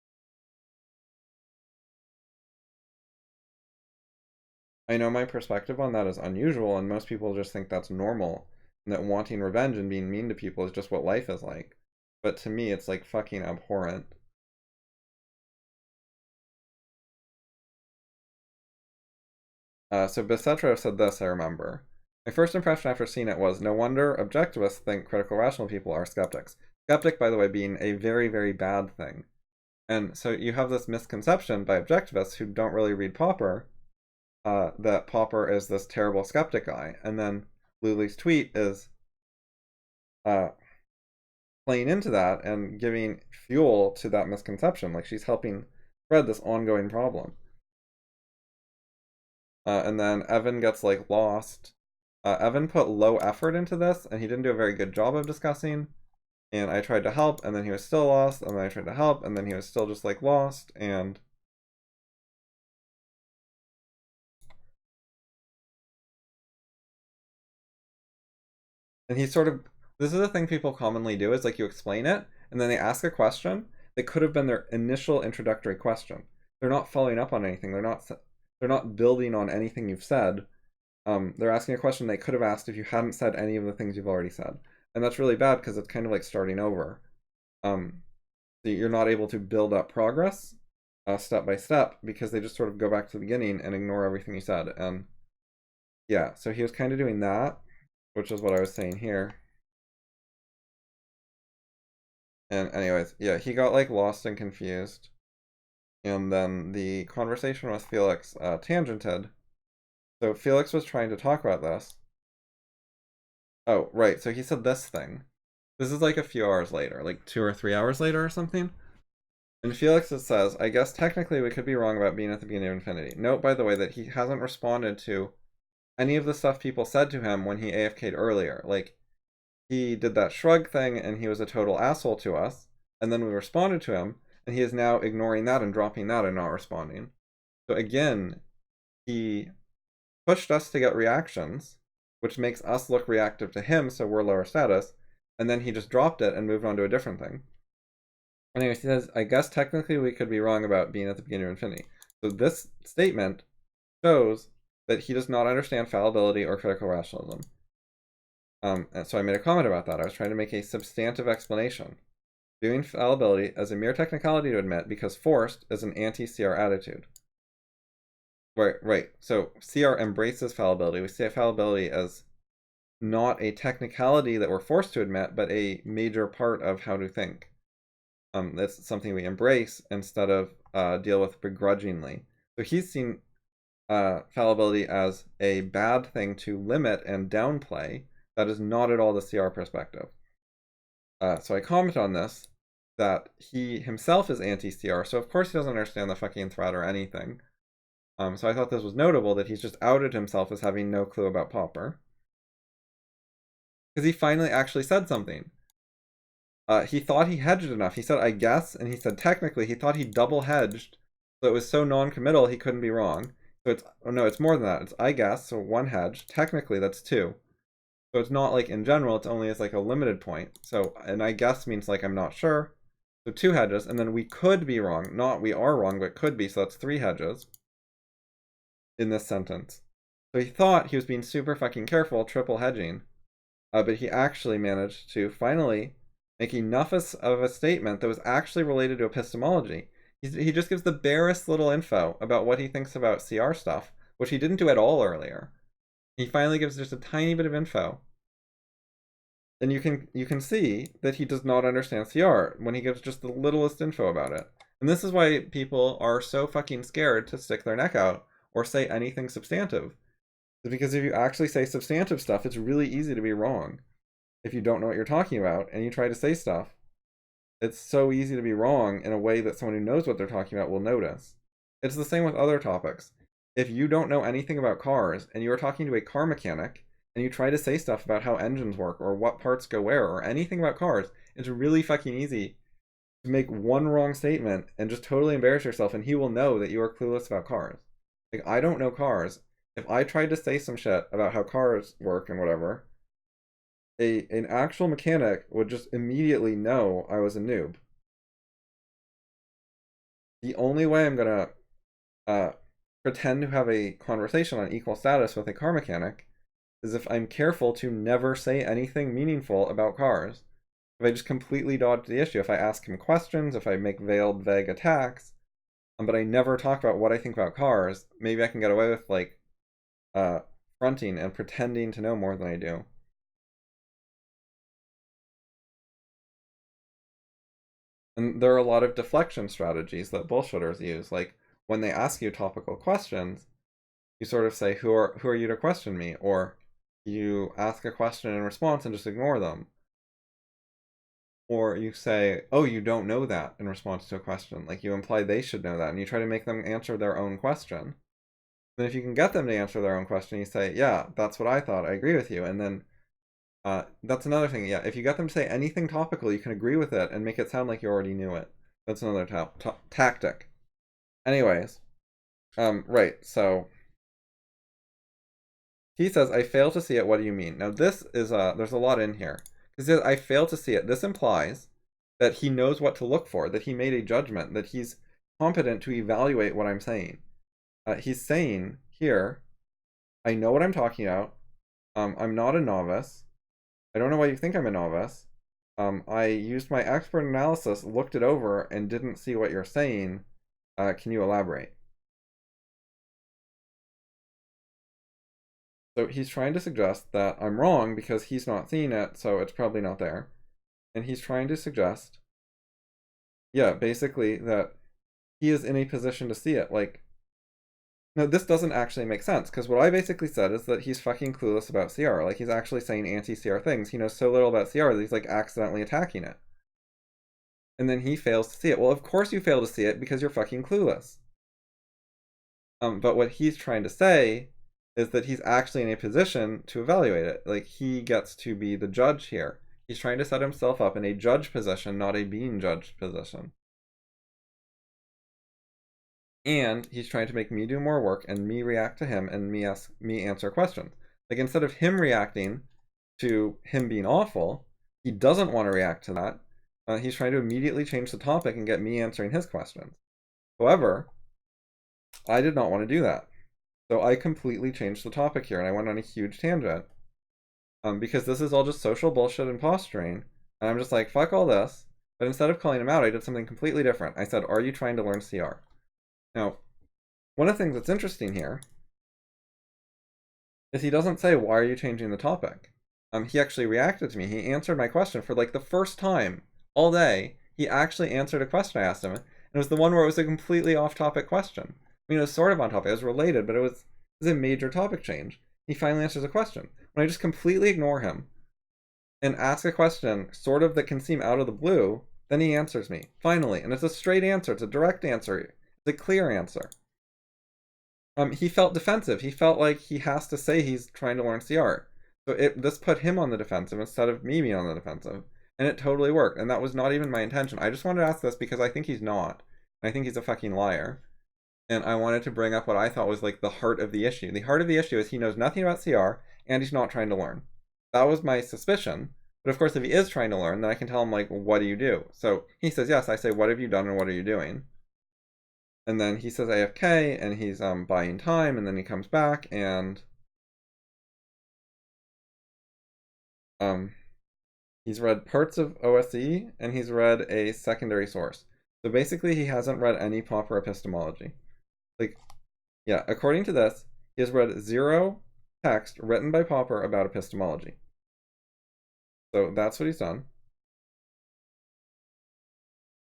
I know my perspective on that is unusual, and most people just think that's normal, and that wanting revenge and being mean to people is just what life is like. But to me, it's fucking abhorrent. So Besetro said this, I remember. My first impression after seeing it was, no wonder objectivists think critical rational people are skeptics. Skeptic, by the way, being a very, very bad thing. And so you have this misconception by objectivists who don't really read Popper, that Popper is this terrible skeptic guy. And then Lulie's tweet is playing into that and giving fuel to that misconception. Like, she's helping spread this ongoing problem. And then Evan gets, like, lost. Evan put low effort into this, and he didn't do a very good job of discussing. And I tried to help, and then he was still lost, and then I tried to help, and then he was still just, like, lost, and he sort of, this is the thing people commonly do, is like you explain it, and then they ask a question that could have been their initial introductory question. They're not following up on anything. They're not building on anything you've said. They're asking a question they could have asked if you hadn't said any of the things you've already said. And that's really bad because it's kind of like starting over. So you're not able to build up progress step by step because they just sort of go back to the beginning and ignore everything you said. And yeah, so he was kind of doing that, which is what I was saying here. And anyways, yeah, he got like lost and confused. And then the conversation with Felix tangented. So Felix was trying to talk about this. Oh, right. So he said this thing. This is like a few hours later, like 2 or 3 hours later or something. And Felix says, I guess technically we could be wrong about being at the beginning of infinity. Note, by the way, that he hasn't responded to any of the stuff people said to him when he AFK'd earlier. Like, he did that shrug thing and he was a total asshole to us. And then we responded to him, and he is now ignoring that and dropping that and not responding. So again, he pushed us to get reactions, which makes us look reactive to him, so we're lower status, and then he just dropped it and moved on to a different thing. Anyway, he says, I guess technically we could be wrong about being at the beginning of infinity. So this statement shows that he does not understand fallibility or critical rationalism. And so I made a comment about that. I was trying to make a substantive explanation. Viewing fallibility as a mere technicality to admit because forced is an anti-CR attitude. Right. So CR embraces fallibility. We see fallibility as not a technicality that we're forced to admit, but a major part of how to think. That's something we embrace instead of deal with begrudgingly. So he's seen fallibility as a bad thing to limit and downplay. That is not at all the CR perspective. So I comment on this, that he himself is anti-CR, so of course he doesn't understand the fucking threat or anything. So I thought this was notable that he's just outed himself as having no clue about Popper. Because he finally actually said something. He thought he hedged enough. He said, I guess, and he said technically he thought he double hedged, so it was so non-committal he couldn't be wrong. So it's, oh no, it's more than that. It's I guess, so 1 hedge. Technically that's 2. So it's not like in general, it's only as like a limited point. So, and I guess means like I'm not sure. So 2 hedges, and then we could be wrong. Not we are wrong, but could be, so that's 3 hedges in this sentence. So he thought he was being super fucking careful, triple hedging, but he actually managed to finally make enough of a statement that was actually related to epistemology. He just gives the barest little info about what he thinks about CR stuff, which he didn't do at all earlier. He finally gives just a tiny bit of info. And you can see that he does not understand CR when he gives just the littlest info about it. And this is why people are so fucking scared to stick their neck out or say anything substantive. Because if you actually say substantive stuff, it's really easy to be wrong. If you don't know what you're talking about and you try to say stuff, it's so easy to be wrong in a way that someone who knows what they're talking about will notice. It's the same with other topics. If you don't know anything about cars and you're talking to a car mechanic and you try to say stuff about how engines work or what parts go where or anything about cars, it's really fucking easy to make one wrong statement and just totally embarrass yourself, and he will know that you are clueless about cars. Like, I don't know cars. If I tried to say some shit about how cars work and whatever, an actual mechanic would just immediately know I was a noob. The only way I'm gonna pretend to have a conversation on equal status with a car mechanic is if I'm careful to never say anything meaningful about cars. If I just completely dodge the issue, if I ask him questions, if I make veiled, vague attacks, but I never talk about what I think about cars, maybe I can get away with, like, fronting and pretending to know more than I do. And there are a lot of deflection strategies that bullshitters use. Like when they ask you topical questions, you sort of say, who are you to question me? Or you ask a question in response and just ignore them. Or you say, oh, you don't know that in response to a question. Like you imply they should know that, and you try to make them answer their own question. Then if you can get them to answer their own question, you say, yeah, that's what I thought. I agree with you. And then that's another thing. Yeah, if you get them to say anything topical, you can agree with it and make it sound like you already knew it. That's another tactic. Anyways, right, so he says, I fail to see it. What do you mean? Now this is, there's a lot in here. He says, I fail to see it. This implies that he knows what to look for, that he made a judgment, that he's competent to evaluate what I'm saying. He's saying here, I know what I'm talking about. I'm not a novice. I don't know why you think I'm a novice. I used my expert analysis, looked it over, and didn't see what you're saying. Can you elaborate? So he's trying to suggest that I'm wrong because he's not seeing it, so it's probably not there. And he's trying to suggest, yeah, basically that he is in a position to see it. Like, no, this doesn't actually make sense, because what I basically said is that he's fucking clueless about CR. Like, he's actually saying anti-CR things. He knows so little about CR that he's, like, accidentally attacking it. And then he fails to see it. Well, of course you fail to see it because you're fucking clueless. But what he's trying to say is that he's actually in a position to evaluate it. Like, he gets to be the judge here. He's trying to set himself up in a judge position, not a being judged position. And he's trying to make me do more work and me react to him and me answer questions. Like, instead of him reacting to him being awful, he doesn't want to react to that. He's trying to immediately change the topic and get me answering his questions. However, I did not want to do that. So I completely changed the topic here, and I went on a huge tangent. Because this is all just social bullshit and posturing. And I'm just like, fuck all this. But instead of calling him out, I did something completely different. I said, are you trying to learn CR? Now, one of the things that's interesting here is he doesn't say, why are you changing the topic? He actually reacted to me. He answered my question for like the first time all day. He actually answered a question I asked him. And it was the one where it was a completely off-topic question. I mean, it was sort of on topic. It was related, but it was a major topic change. He finally answers a question. When I just completely ignore him and ask a question sort of that can seem out of the blue, then he answers me, finally. And it's a straight answer. It's a direct answer. It's a clear answer. He felt defensive. He felt like he has to say he's trying to learn CR. So this put him on the defensive instead of me being on the defensive. And it totally worked. And that was not even my intention. I just wanted to ask this because I think he's not. I think he's a fucking liar. And I wanted to bring up what I thought was like the heart of the issue. The heart of the issue is he knows nothing about CR and he's not trying to learn. That was my suspicion. But of course, if he is trying to learn, then I can tell him, like, what do you do? So he says, yes. I say, what have you done and what are you doing? And then he says AFK and he's buying time, and then he comes back and he's read parts of OSE and he's read a secondary source. So basically he hasn't read any proper epistemology. Like, yeah, according to this, he has read 0 text written by Popper about epistemology. So that's what he's done.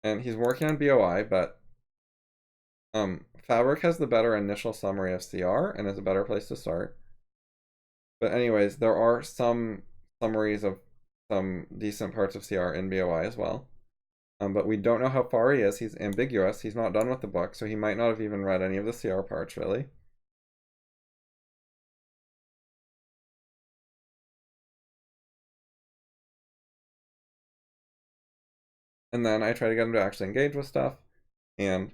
And he's working on BOI, but Fabric has the better initial summary of CR and is a better place to start. But anyways, there are some summaries of some decent parts of CR in BOI as well. But we don't know how far he is. He's ambiguous. He's not done with the book, so he might not have even read any of the CR parts, really. And then I try to get him to actually engage with stuff, and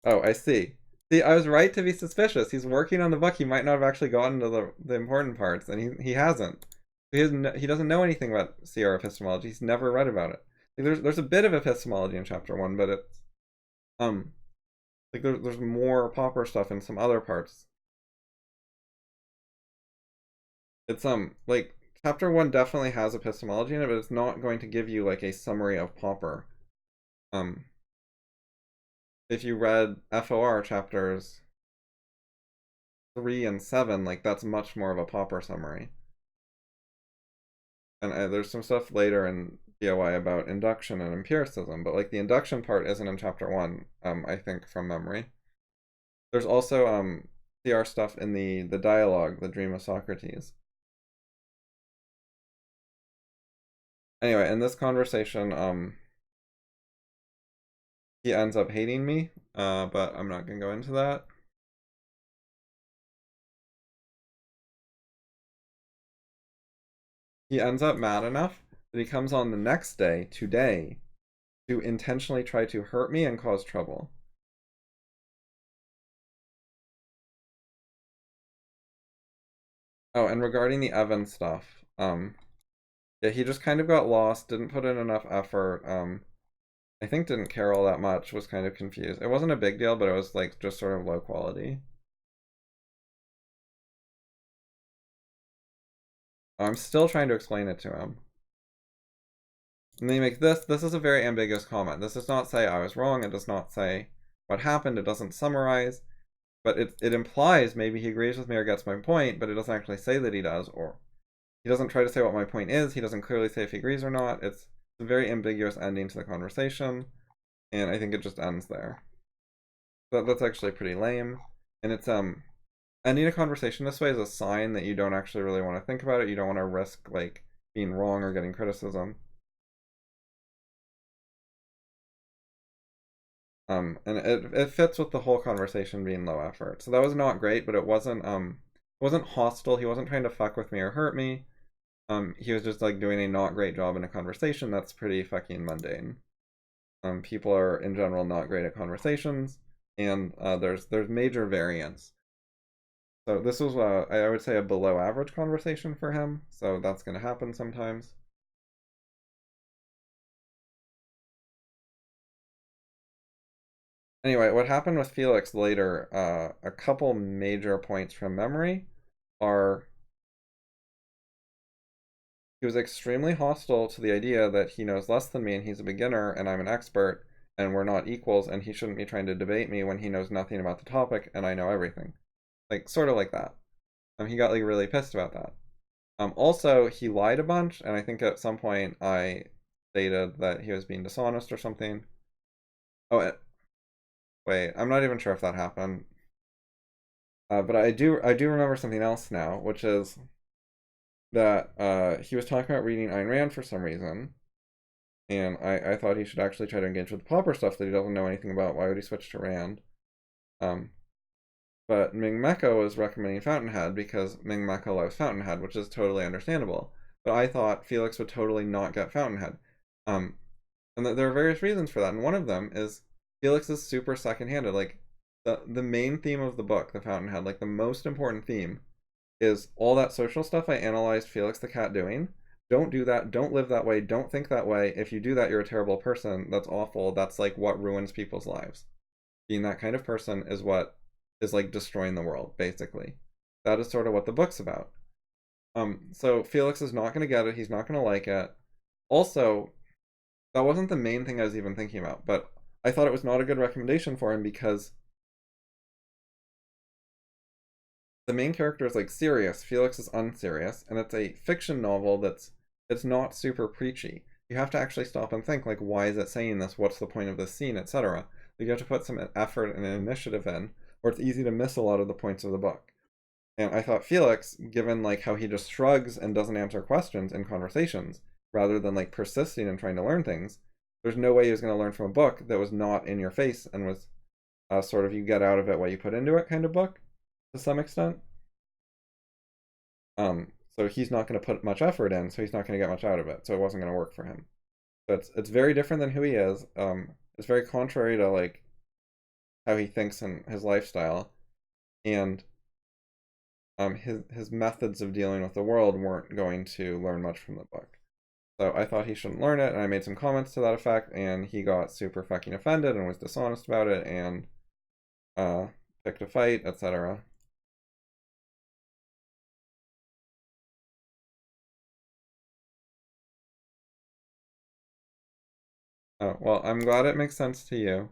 oh, I see. See, I was right to be suspicious. He's working on the book. He might not have actually gotten to the important parts, and he hasn't. He doesn't know anything about CR epistemology. He's never read about it. Like, there's a bit of epistemology in chapter 1, but it's like there's more Popper stuff in some other parts. It's like chapter 1 definitely has epistemology in it, but it's not going to give you like a summary of Popper. If you read FOR chapters 3 and 7, like that's much more of a Popper summary. And there's some stuff later in DOI about induction and empiricism, but like the induction part isn't in chapter 1, I think from memory. There's also CR stuff in the dialogue, The Dream of Socrates. Anyway, in this conversation, he ends up hating me, but I'm not gonna go into that. He ends up mad enough that he comes on the next day, today, to intentionally try to hurt me and cause trouble. Oh, and regarding the Evan stuff, yeah, he just kind of got lost, didn't put in enough effort, I think didn't care all that much, was kind of confused. It wasn't a big deal, but it was like just sort of low quality. I'm still trying to explain it to him. And they make this is a very ambiguous comment. This does not say I was wrong, it does not say what happened, it doesn't summarize, but it implies maybe he agrees with me or gets my point, but it doesn't actually say that he does, or he doesn't try to say what my point is, he doesn't clearly say if he agrees or not. It's a very ambiguous ending to the conversation, and I think it just ends there. That's actually pretty lame. And it's ending a conversation this way is a sign that you don't actually really want to think about it. You don't want to risk like being wrong or getting criticism. And it fits with the whole conversation being low effort. So that was not great, but it wasn't hostile. He wasn't trying to fuck with me or hurt me. He was just like doing a not great job in a conversation that's pretty fucking mundane. People are in general not great at conversations, and there's major variance. So this was I would say a below average conversation for him. So that's going to happen sometimes. Anyway, what happened with Felix later, a couple major points from memory are he was extremely hostile to the idea that he knows less than me and he's a beginner and I'm an expert and we're not equals and he shouldn't be trying to debate me when he knows nothing about the topic and I know everything. Like, sort of like that. He got like really pissed about that. Also, he lied a bunch, and I think at some point I stated that he was being dishonest or something. Oh, wait, I'm not even sure if that happened. But I do remember something else now, which is that he was talking about reading Ayn Rand for some reason, and I thought he should actually try to engage with the Popper stuff that he doesn't know anything about. Why would he switch to Rand? Um, but Ming Mecca was recommending Fountainhead because Ming Mecca loves Fountainhead, which is totally understandable. But I thought Felix would totally not get Fountainhead. Um, and there are various reasons for that, and one of them is Felix is super second-handed. Like the main theme of the book, The Fountainhead, like the most important theme, is all that social stuff I analyzed Felix the cat doing. Don't do that. Don't live that way. Don't think that way. If you do that, you're a terrible person. That's awful. That's like what ruins people's lives. Being that kind of person is what is like destroying the world, basically. That is sort of what the book's about. So Felix is not going to get it. He's not going to like it. Also, that wasn't the main thing I was even thinking about, but I thought it was not a good recommendation for him because the main character is like serious, Felix is unserious, and it's a fiction novel it's not super preachy. You have to actually stop and think like, why is it saying this? What's the point of this scene, etc. You have to put some effort and initiative in, or it's easy to miss a lot of the points of the book. And I thought Felix, given like how he just shrugs and doesn't answer questions in conversations, rather than like persisting and trying to learn things, there's no way he was going to learn from a book that was not in your face and was sort of you get out of it what you put into it kind of book to some extent. So he's not going to put much effort in, so he's not going to get much out of it. So it wasn't going to work for him. So it's very different than who he is. It's very contrary to like how he thinks and his lifestyle, and his methods of dealing with the world weren't going to learn much from the book. So I thought he shouldn't learn it, and I made some comments to that effect, and he got super fucking offended and was dishonest about it, and picked a fight, etc. Oh, well, I'm glad it makes sense to you.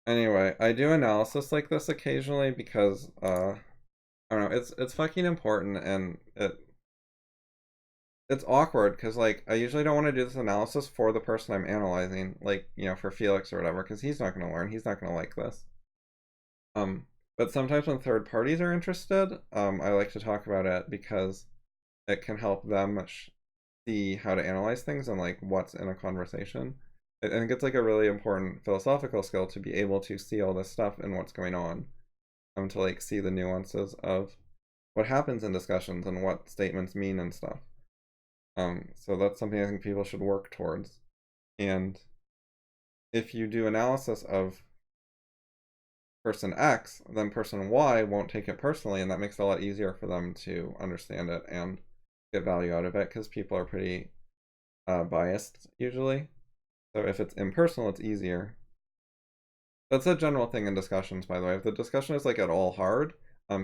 Anyway, I do analysis like this occasionally because I don't know, it's fucking important and it's awkward because like I usually don't want to do this analysis for the person I'm analyzing, like, you know, for Felix or whatever, because he's not going to learn. He's not going to like this. But sometimes when third parties are interested, I like to talk about it because it can help them see how to analyze things and like what's in a conversation. I think it's like a really important philosophical skill to be able to see all this stuff and what's going on, to like see the nuances of what happens in discussions and what statements mean and stuff. So that's something I think people should work towards. And if you do analysis of person X, then person Y won't take it personally, and that makes it a lot easier for them to understand it and get value out of it, because people are pretty biased usually. So if it's impersonal, it's easier. That's a general thing in discussions, by the way. If the discussion is like at all hard,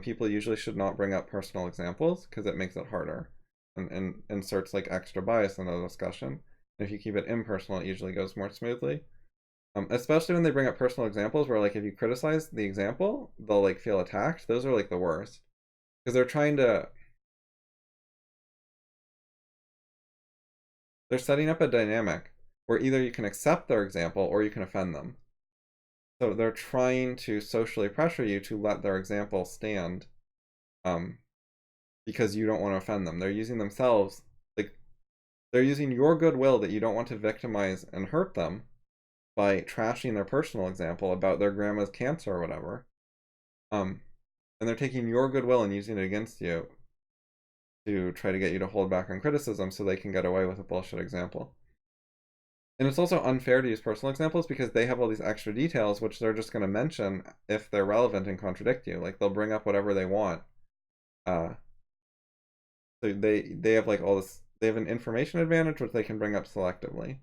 people usually should not bring up personal examples because it makes it harder and inserts like extra bias in the discussion. And if you keep it impersonal, it usually goes more smoothly. Especially when they bring up personal examples where like if you criticize the example, they'll like feel attacked. Those are like the worst because they're setting up a dynamic where either you can accept their example or you can offend them. So they're trying to socially pressure you to let their example stand, because you don't want to offend them. They're using themselves, like they're using your goodwill that you don't want to victimize and hurt them by trashing their personal example about their grandma's cancer or whatever. And they're taking your goodwill and using it against you to try to get you to hold back on criticism so they can get away with a bullshit example. And it's also unfair to use personal examples because they have all these extra details which they're just going to mention if they're relevant and contradict you. Like they'll bring up whatever they want. So they have like all this. They have an information advantage which they can bring up selectively.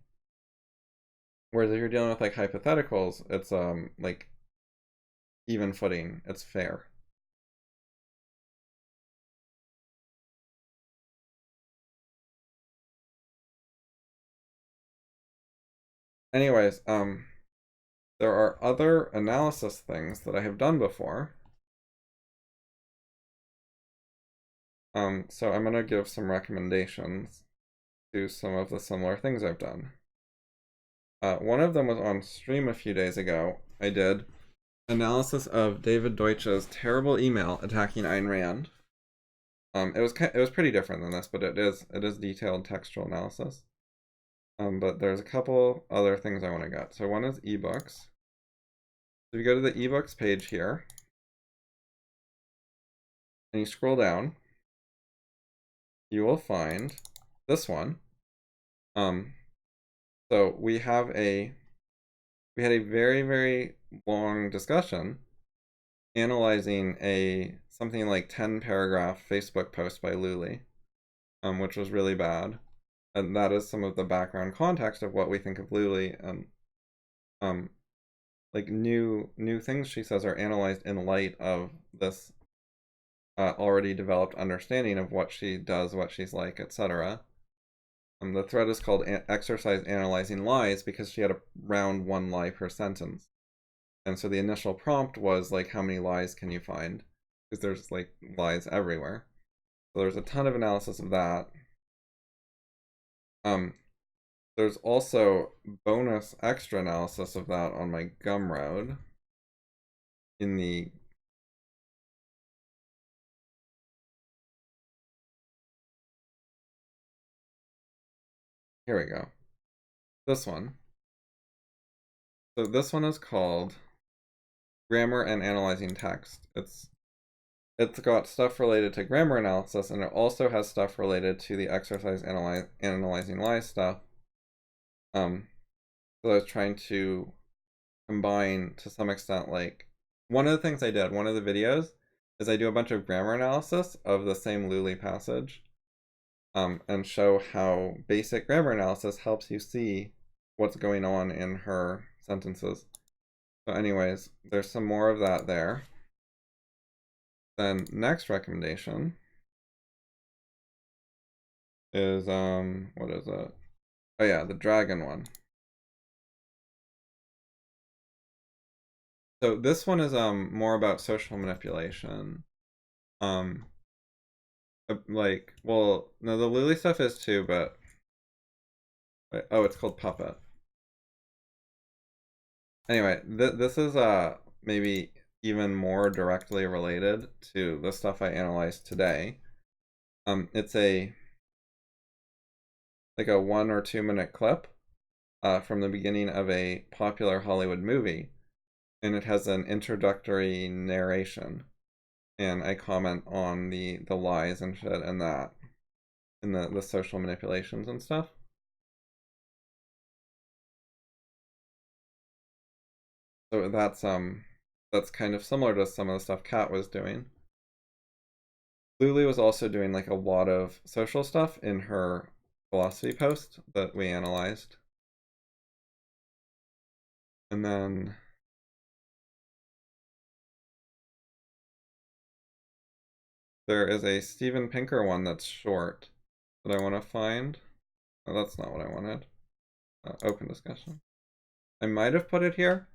Whereas if you're dealing with like hypotheticals, it's like even footing. It's fair. Anyways, there are other analysis things that I have done before. So I'm gonna give some recommendations to some of the similar things I've done. One of them was on stream a few days ago. I did analysis of David Deutsch's terrible email attacking Ayn Rand. It was pretty different than this, but it is detailed textual analysis. But there's a couple other things I want to get. So one is ebooks. So if you go to the ebooks page here, and you scroll down, you will find this one. So we had a very, very long discussion analyzing something like 10 paragraph Facebook post by Lulie, which was really bad. And that is some of the background context of what we think of Lulie, and like new things she says are analyzed in light of this already developed understanding of what she does, what she's like, etc. The thread is called Exercise Analyzing Lies because she had around one lie per sentence. And so the initial prompt was like, how many lies can you find? Because there's like lies everywhere. So there's a ton of analysis of that. There's also bonus extra analysis of that on my Gumroad in the here we go. This one. So this one is called Grammar and Analyzing Text. It's got stuff related to grammar analysis, and it also has stuff related to the exercise analyzing lies stuff. So I was trying to combine to some extent, like one of the things I did, one of the videos, is I do a bunch of grammar analysis of the same Lulie passage, and show how basic grammar analysis helps you see what's going on in her sentences. So anyways, there's some more of that there. Then next recommendation is what is it? Oh yeah, the dragon one. So this one is more about social manipulation. like, well, no, the Lulie stuff is too, but oh, it's called Puppet. Anyway, this is maybe even more directly related to the stuff I analyzed today. It's like a 1 or 2 minute clip from the beginning of a popular Hollywood movie, and it has an introductory narration, and I comment on the lies and shit and that, and the social manipulations and stuff. So that's kind of similar to some of the stuff Kat was doing. Lulie was also doing like a lot of social stuff in her philosophy post that we analyzed. And then there is a Steven Pinker one that's short that I want to find. Oh, that's not what I wanted. Open discussion. I might have put it here.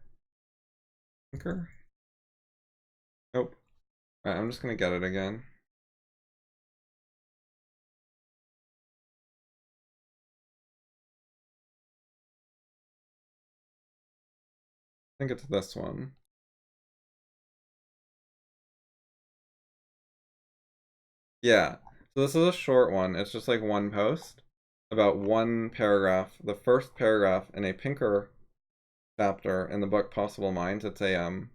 Pinker. Nope. Alright, I'm just gonna get it again. I think it's this one. Yeah. So this is a short one. It's just like one post about one paragraph. The first paragraph in a Pinker chapter in the book Possible Minds. It's a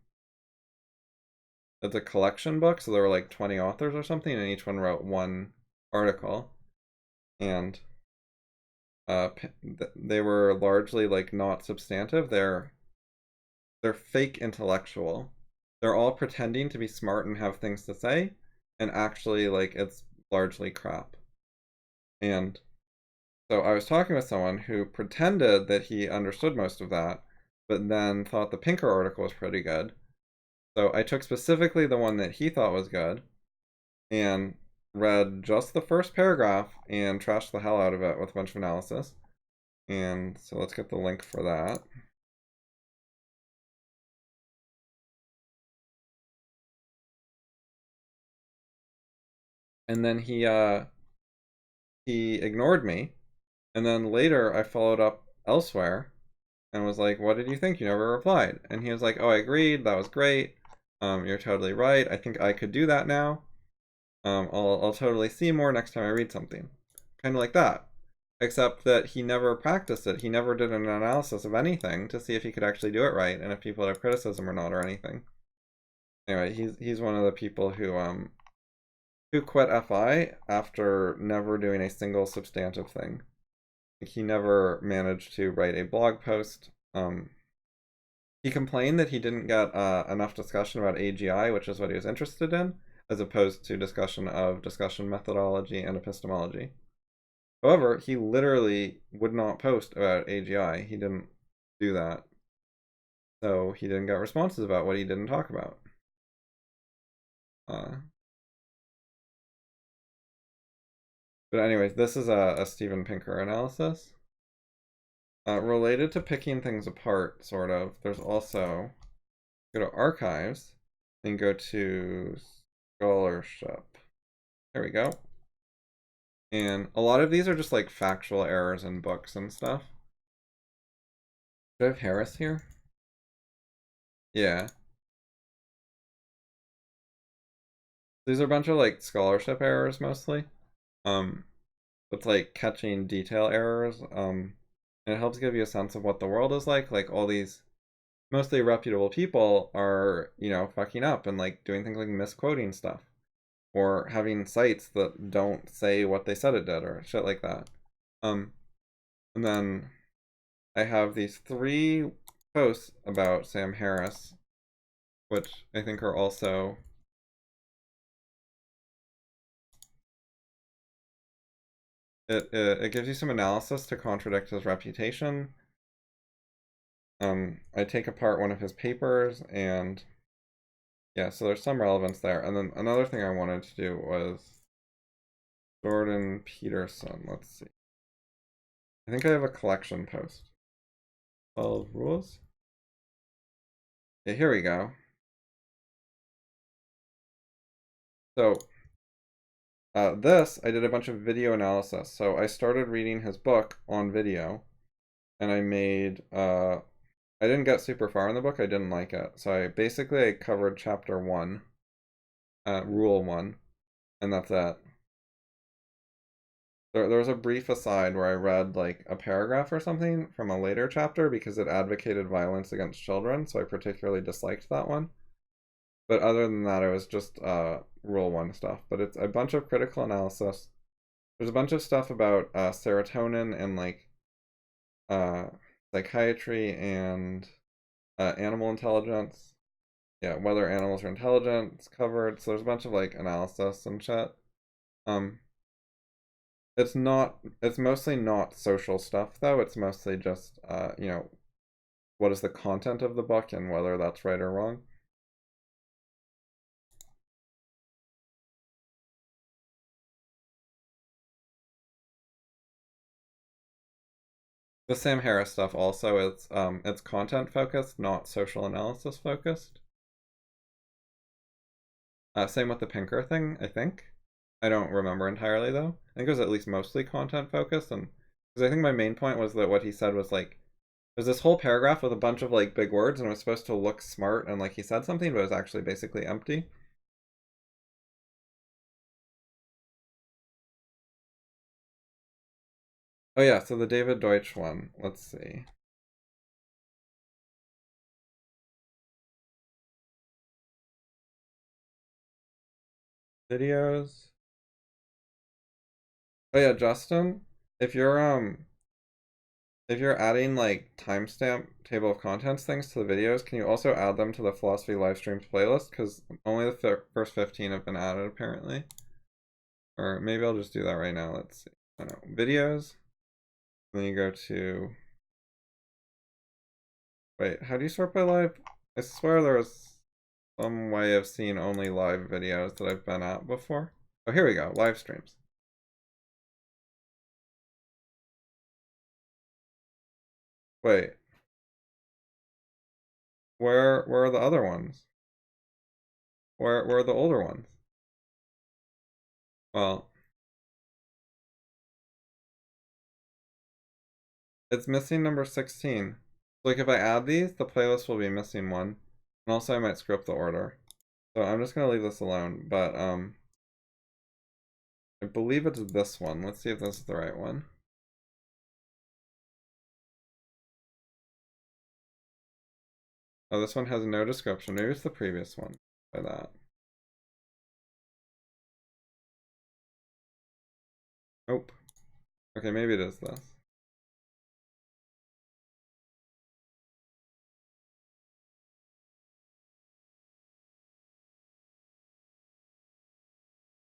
collection book, so there were like 20 authors or something, and each one wrote one article. And they were largely like not substantive. They're fake intellectual. They're all pretending to be smart and have things to say, and actually like it's largely crap. And so I was talking with someone who pretended that he understood most of that, but then thought the Pinker article was pretty good. So I took specifically the one that he thought was good and read just the first paragraph and trashed the hell out of it with a bunch of analysis. And so let's get the link for that. And then he ignored me. And then later I followed up elsewhere and was like, "What did you think? You never replied." And he was like, "Oh, I agreed. That was great. You're totally right. I think I could do that now. I'll totally see more next time I read something." Kind of like that. Except that he never practiced it. He never did an analysis of anything to see if he could actually do it right and if people had criticism or not or anything. Anyway, he's one of the people who quit FI after never doing a single substantive thing. He never managed to write a blog post. He complained that he didn't get enough discussion about AGI, which is what he was interested in, as opposed to discussion methodology and epistemology. However, he literally would not post about AGI. He didn't do that. So he didn't get responses about what he didn't talk about. But anyways, this is a Steven Pinker analysis. Related to picking things apart, sort of, there's also, go to archives and go to scholarship. There we go. And a lot of these are just like factual errors in books and stuff. Do I have Harris here? Yeah. These are a bunch of like scholarship errors mostly. It's like catching detail errors. And it helps give you a sense of what the world is like. Like all these mostly reputable people are, fucking up and like doing things like misquoting stuff or having sites that don't say what they said it did or shit like that. And then I have these 3 posts about Sam Harris, which I think are also it gives you some analysis to contradict his reputation. I take apart one of his papers and yeah, so there's some relevance there. And then another thing I wanted to do was Jordan Peterson. Let's see. I think I have a collection post. 12 rules. Yeah, here we go. So This, I did a bunch of video analysis. So I started reading his book on video, and I made, I didn't get super far in the book, I didn't like it. So I covered chapter 1, rule 1, and that's it. There was a brief aside where I read like a paragraph or something from a later chapter because it advocated violence against children, so I particularly disliked that one. But other than that, it was just rule 1 stuff. But it's a bunch of critical analysis. There's a bunch of stuff about serotonin and like uh, psychiatry and animal intelligence. Yeah, whether animals are intelligent, it's covered. So there's a bunch of like analysis and shit. Um, it's mostly not social stuff though. It's mostly just what is the content of the book and whether that's right or wrong. The Sam Harris stuff also, it's content focused, not social analysis focused. Same with the Pinker thing, I think. I don't remember entirely though. I think it was at least mostly content focused, and because I think my main point was that what he said was like there's this whole paragraph with a bunch of like big words and it was supposed to look smart and like he said something, but it was actually basically empty. Oh yeah, so the David Deutsch one. Let's see. Videos. Oh yeah, Justin, if you're if you're adding like timestamp table of contents things to the videos, can you also add them to the philosophy live streams playlist? Because only the first 15 have been added apparently. Or maybe I'll just do that right now. Let's see. I don't know. Videos. Then you go to. Wait, how do you sort by live? I swear there was some way of seeing only live videos that I've been at before. Oh, here we go. Live streams. Wait. Where are the other ones? Where are the older ones? Well, it's missing number 16. Like if I add these, the playlist will be missing one. And also I might screw up the order. So I'm just gonna leave this alone, but I believe it's this one. Let's see if this is the right one. Oh, this one has no description. Maybe it's the previous one. By that. Nope. Okay, maybe it is this.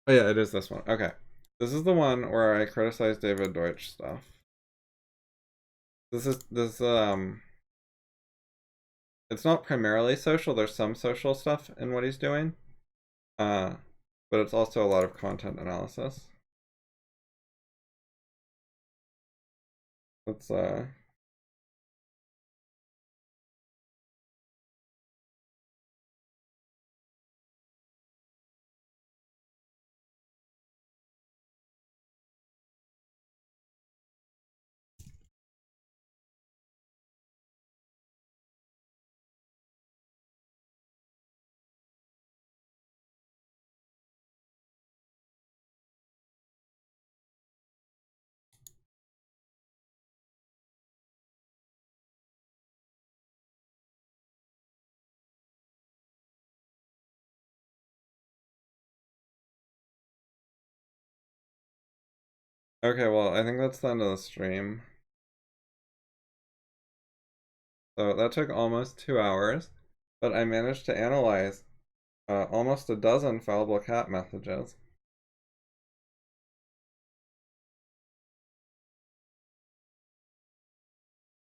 Oh yeah, it is this one. Okay. This is the one where I criticize David Deutsch stuff. This it's not primarily social, there's some social stuff in what he's doing. Uh but it's also a lot of content analysis. Let's okay, well, I think that's the end of the stream. So that took almost 2 hours, but I managed to analyze almost a dozen Fallible Cat messages.